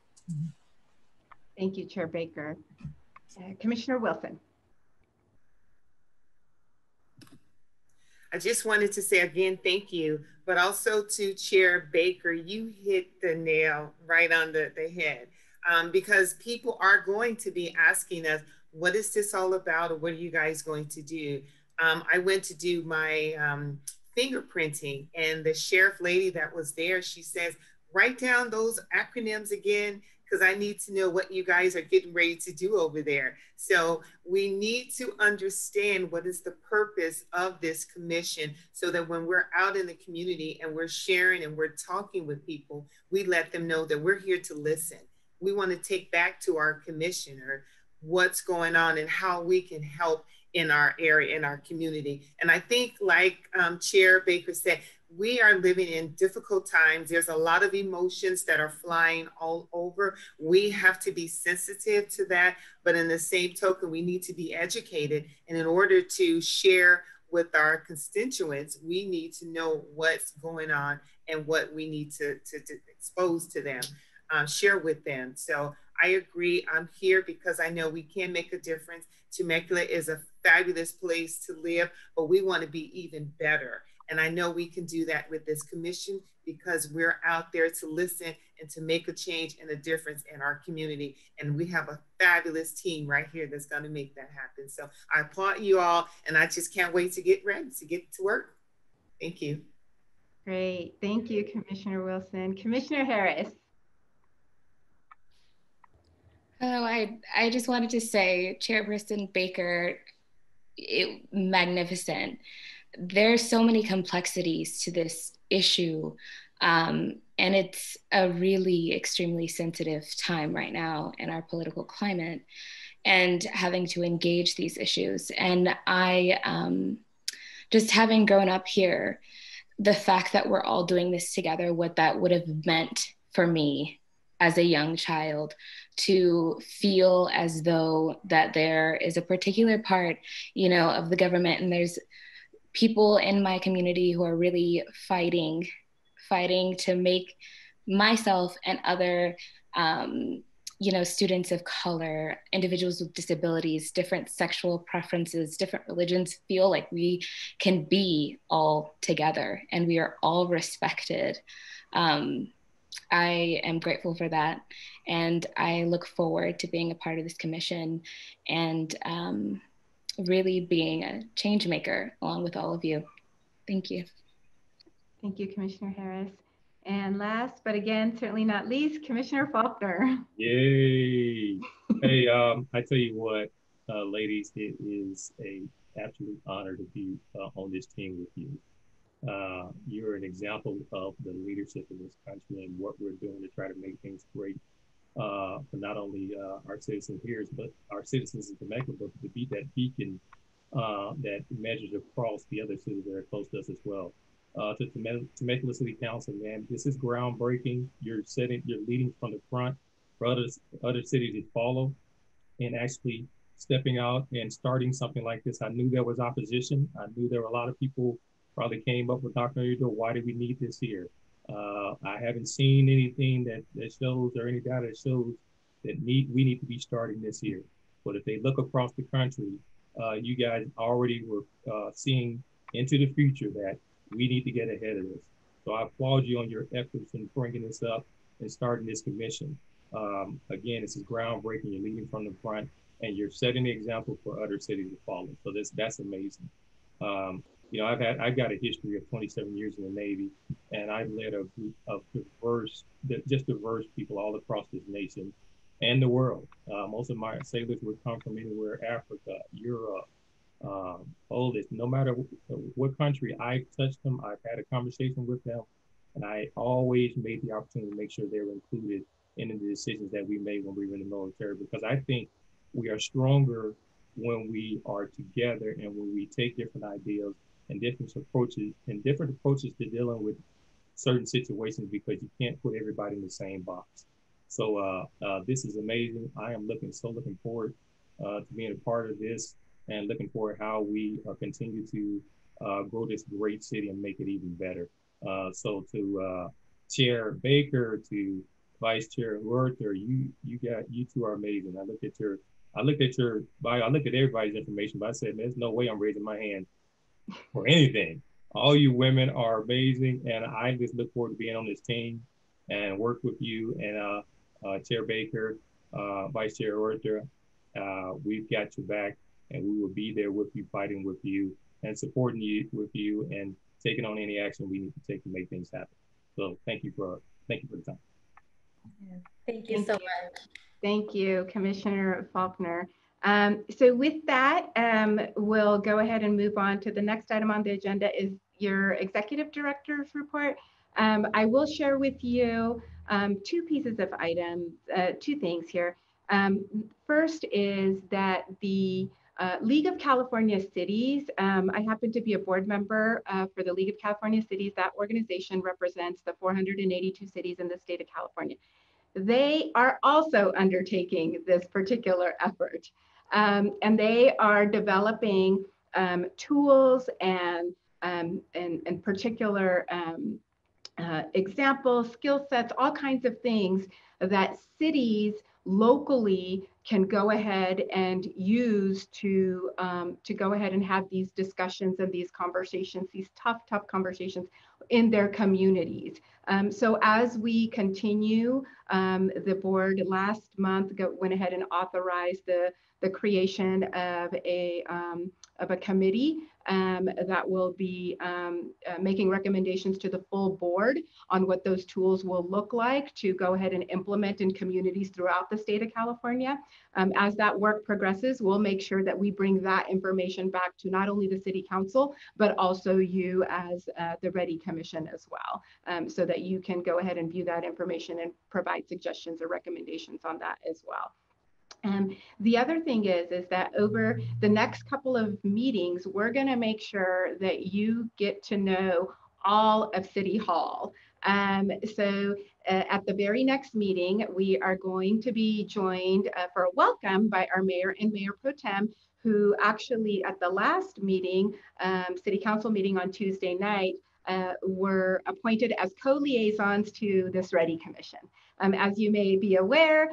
[SPEAKER 1] Thank you, Chair Baker. Commissioner Wilson.
[SPEAKER 9] I just wanted to say again, thank you, but also to Chair Baker, you hit the nail right on the head, because people are going to be asking us, what is this all about? Or what are you guys going to do? I went to do my fingerprinting, and the sheriff lady that was there, she says, write down those acronyms again, because I need to know what you guys are getting ready to do over there. So we need to understand what is the purpose of this commission, so that when we're out in the community and we're sharing and we're talking with people, we let them know that we're here to listen. We want to take back to our commissioner what's going on and how we can help in our area, in our community. And I think, like Chair Baker said, we are living in difficult times. There's a lot of emotions that are flying all over. We have to be sensitive to that, but in the same token, we need to be educated. And in order to share with our constituents, we need to know what's going on and what we need to expose to them, share with them. So I agree. I'm here because I know we can make a difference. Temecula is a fabulous place to live, but we want to be even better. And I know we can do that with this commission, because we're out there to listen and to make a change and a difference in our community. And we have a fabulous team right here that's going to make that happen. So I applaud you all, and I just can't wait to get ready to get to work. Thank you.
[SPEAKER 1] Great. Thank you, Commissioner Wilson. Commissioner Harris.
[SPEAKER 2] Hello, I just wanted to say, Chairperson Baker, magnificent. There's so many complexities to this issue, and it's a really extremely sensitive time right now in our political climate, and having to engage these issues. And I, just having grown up here, the fact that we're all doing this together, what that would have meant for me as a young child, to feel as though that there is a particular part, you know, of the government, and there's people in my community who are really fighting to make myself and other, you know, students of color, individuals with disabilities, different sexual preferences, different religions, feel like we can be all together and we are all respected. I am grateful for that. And I look forward to being a part of this commission and really being a change maker along with all of you. Thank you.
[SPEAKER 1] Thank you, Commissioner Harris. And last, but again, certainly not least, Commissioner Faulkner.
[SPEAKER 7] Yay. Hey, I tell you what, ladies, it is an absolute honor to be on this team with you. You're an example of the leadership in this country and what we're doing to try to make things great for not only our citizens here, but our citizens in Temecula, but to be that beacon that measures across the other cities that are close to us as well. To Temecula City Council, man, this is groundbreaking. You're leading from the front for other cities to follow, and actually stepping out and starting something like this. I knew there was opposition. I knew there were a lot of people probably came up with knocking on your door. Why do we need this here? I haven't seen anything that shows or any data that shows that we need to be starting this year. But if they look across the country, you guys already were seeing into the future that we need to get ahead of this. So I applaud you on your efforts in bringing this up and starting this commission. Again, this is groundbreaking. You're leading from the front and you're setting the example for other cities to follow. So that's amazing. You know, I've got a history of 27 years in the Navy, and I've led a group of diverse people all across this nation and the world. Most of my sailors would come from anywhere, Africa, Europe, no matter what country. I've touched them, I've had a conversation with them, and I always made the opportunity to make sure they were included in the decisions that we made when we were in the military, because I think we are stronger when we are together and when we take different ideas and different approaches to dealing with certain situations, because you can't put everybody in the same box. So this is amazing. I am looking forward to being a part of this, and looking forward how we continue to grow this great city and make it even better. So to Chair Baker, to Vice Chair Werther, you two are amazing. I looked at your bio, I looked at everybody's information, but I said, there's no way I'm raising my hand for anything. All you women are amazing, and I just look forward to being on this team and work with you and Chair Baker, Vice Chair Werther. We've got your back, and we will be there with you, fighting with you, and supporting you and taking on any action we need to take to make things happen. So thank you for the time.
[SPEAKER 3] Yeah, thank you so much.
[SPEAKER 1] Thank you, Commissioner Faulkner. So with that, we'll go ahead and move on to the next item on the agenda is your Executive Director's report. I will share with you two pieces of items, two things here. First is that the League of California Cities, I happen to be a board member for the League of California Cities. That organization represents the 482 cities in the state of California. They are also undertaking this particular effort, and they are developing tools and particular examples, skill sets, all kinds of things that cities locally can go ahead and use to go ahead and have these discussions and these conversations, these tough conversations in their communities. So as we continue, the board last month went ahead and authorized the creation of a committee that will be making recommendations to the full board on what those tools will look like to go ahead and implement in communities throughout the state of California. As that work progresses, we'll make sure that we bring that information back to not only the City Council, but also you as the REDI Commission as well, so that you can go ahead and view that information and provide suggestions or recommendations on that as well. The other thing is that over the next couple of meetings, we're going to make sure that you get to know all of City Hall. So at the very next meeting, we are going to be joined for a welcome by our mayor and mayor pro tem, who actually at the last meeting, City Council meeting on Tuesday night, were appointed as co-liaisons to this REDI Commission. As you may be aware,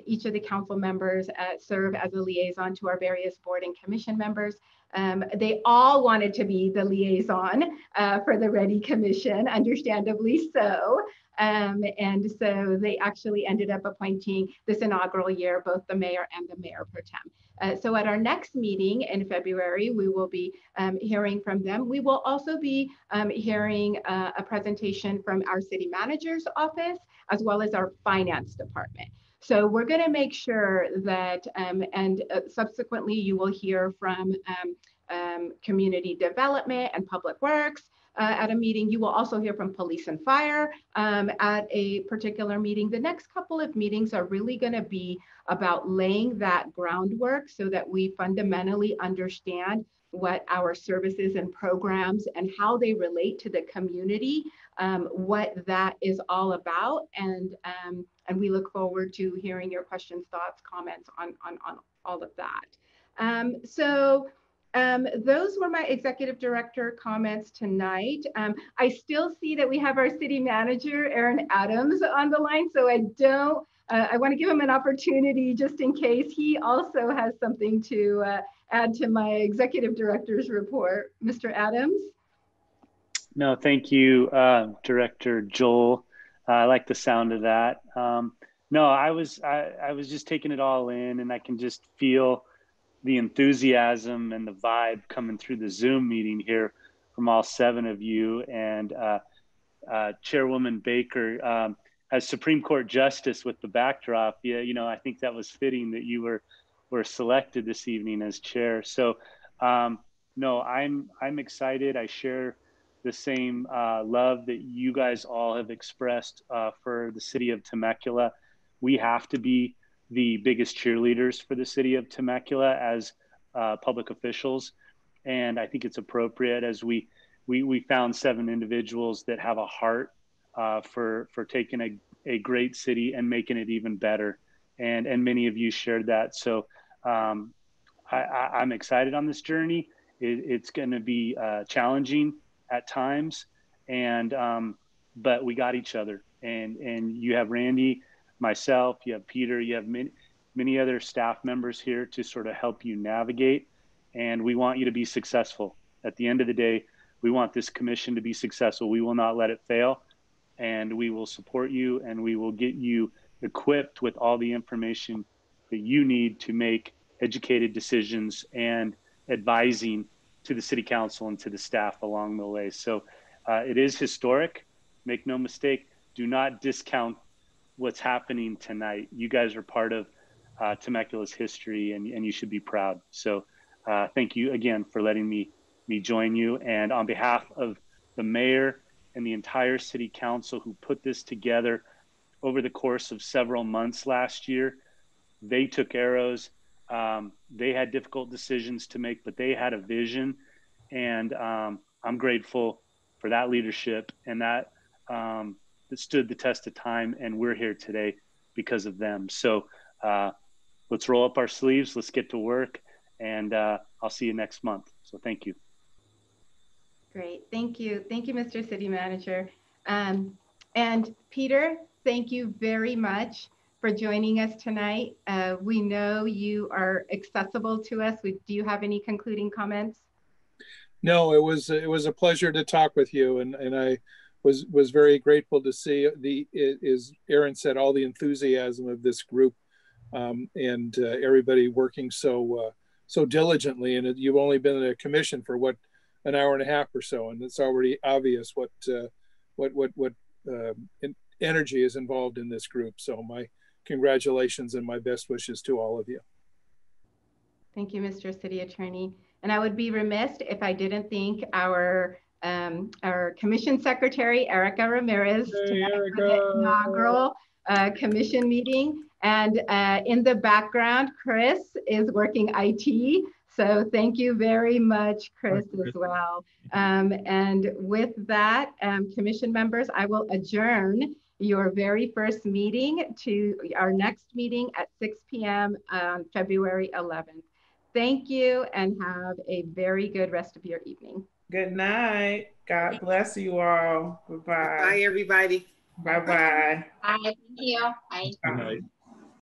[SPEAKER 1] each of the council members serve as a liaison to our various board and commission members. They all wanted to be the liaison for the REDI Commission, understandably so. And so they actually ended up appointing this inaugural year, both the mayor and the mayor pro tem. So at our next meeting in February, we will be hearing from them. We will also be hearing a presentation from our city manager's office, as well as our finance department. So we're going to make sure that, and subsequently you will hear from community development and public works at a meeting. You will also hear from police and fire at a particular meeting. The next couple of meetings are really going to be about laying that groundwork so that we fundamentally understand what our services and programs and how they relate to the community, what that is all about. And we look forward to hearing your questions, thoughts, comments on all of that. Those were my executive director comments tonight. I still see that we have our city manager, Aaron Adams, on the line. So I want to give him an opportunity just in case he also has something to add to my executive director's report. Mr. Adams?
[SPEAKER 6] No, thank you, Director Joel. I like the sound of that. No, I was just taking it all in, and I can just feel the enthusiasm and the vibe coming through the Zoom meeting here from all 7 of you. And Chairwoman Baker, as Supreme Court Justice with the backdrop, I think that was fitting that you were selected this evening as chair. So no, I'm excited. I share the same love that you guys all have expressed for the city of Temecula. We have to be the biggest cheerleaders for the city of Temecula as public officials. And I think it's appropriate as we found 7 individuals that have a heart for taking a great city and making it even better. And many of you shared that. So I'm excited on this journey. It's going to be challenging at times, but we got each other. And you have Randy, myself, you have Peter, you have many other staff members here to sort of help you navigate. And we want you to be successful. At the end of the day, we want this commission to be successful. We will not let it fail. And we will support you, and we will get you equipped with all the information that you need to make educated decisions and advising to the city council and to the staff along the way. So it is historic. Make no mistake. Do not discount what's happening tonight. You guys are part of Temecula's history, and you should be proud. So thank you again for letting me join you. And on behalf of the mayor and the entire city council who put this together over the course of several months last year, they took arrows. They had difficult decisions to make, but they had a vision. And I'm grateful for that leadership and that stood the test of time. And we're here today because of them. So let's roll up our sleeves. Let's get to work. And I'll see you next month. So thank you.
[SPEAKER 1] Great. Thank you. Thank you, Mr. City Manager. And Peter, thank you very much for joining us tonight. We know you are accessible to us. Do you have any concluding comments?
[SPEAKER 10] No, it was a pleasure to talk with you, and I was very grateful to see as Aaron said, all the enthusiasm of this group and everybody working so diligently. And you've only been in a commission for what, an hour and a half or so, and it's already obvious what energy is involved in this group. So my congratulations and my best wishes to all of you.
[SPEAKER 1] Thank you, Mr. City Attorney. And I would be remiss if I didn't thank our Commission Secretary, Erica Ramirez,
[SPEAKER 7] Hey, Erica.
[SPEAKER 1] for the inaugural commission meeting. And in the background, Chris is working IT. So thank you very much, Chris, as well. And with that, commission members, I will adjourn your very first meeting to our next meeting at 6 p.m. on February 11th. Thank you and have a very good rest of your evening.
[SPEAKER 4] Good night. God bless you all. Bye-bye.
[SPEAKER 9] Bye, everybody.
[SPEAKER 4] Bye-bye.
[SPEAKER 8] Bye. Thank you. Bye.
[SPEAKER 7] Good night.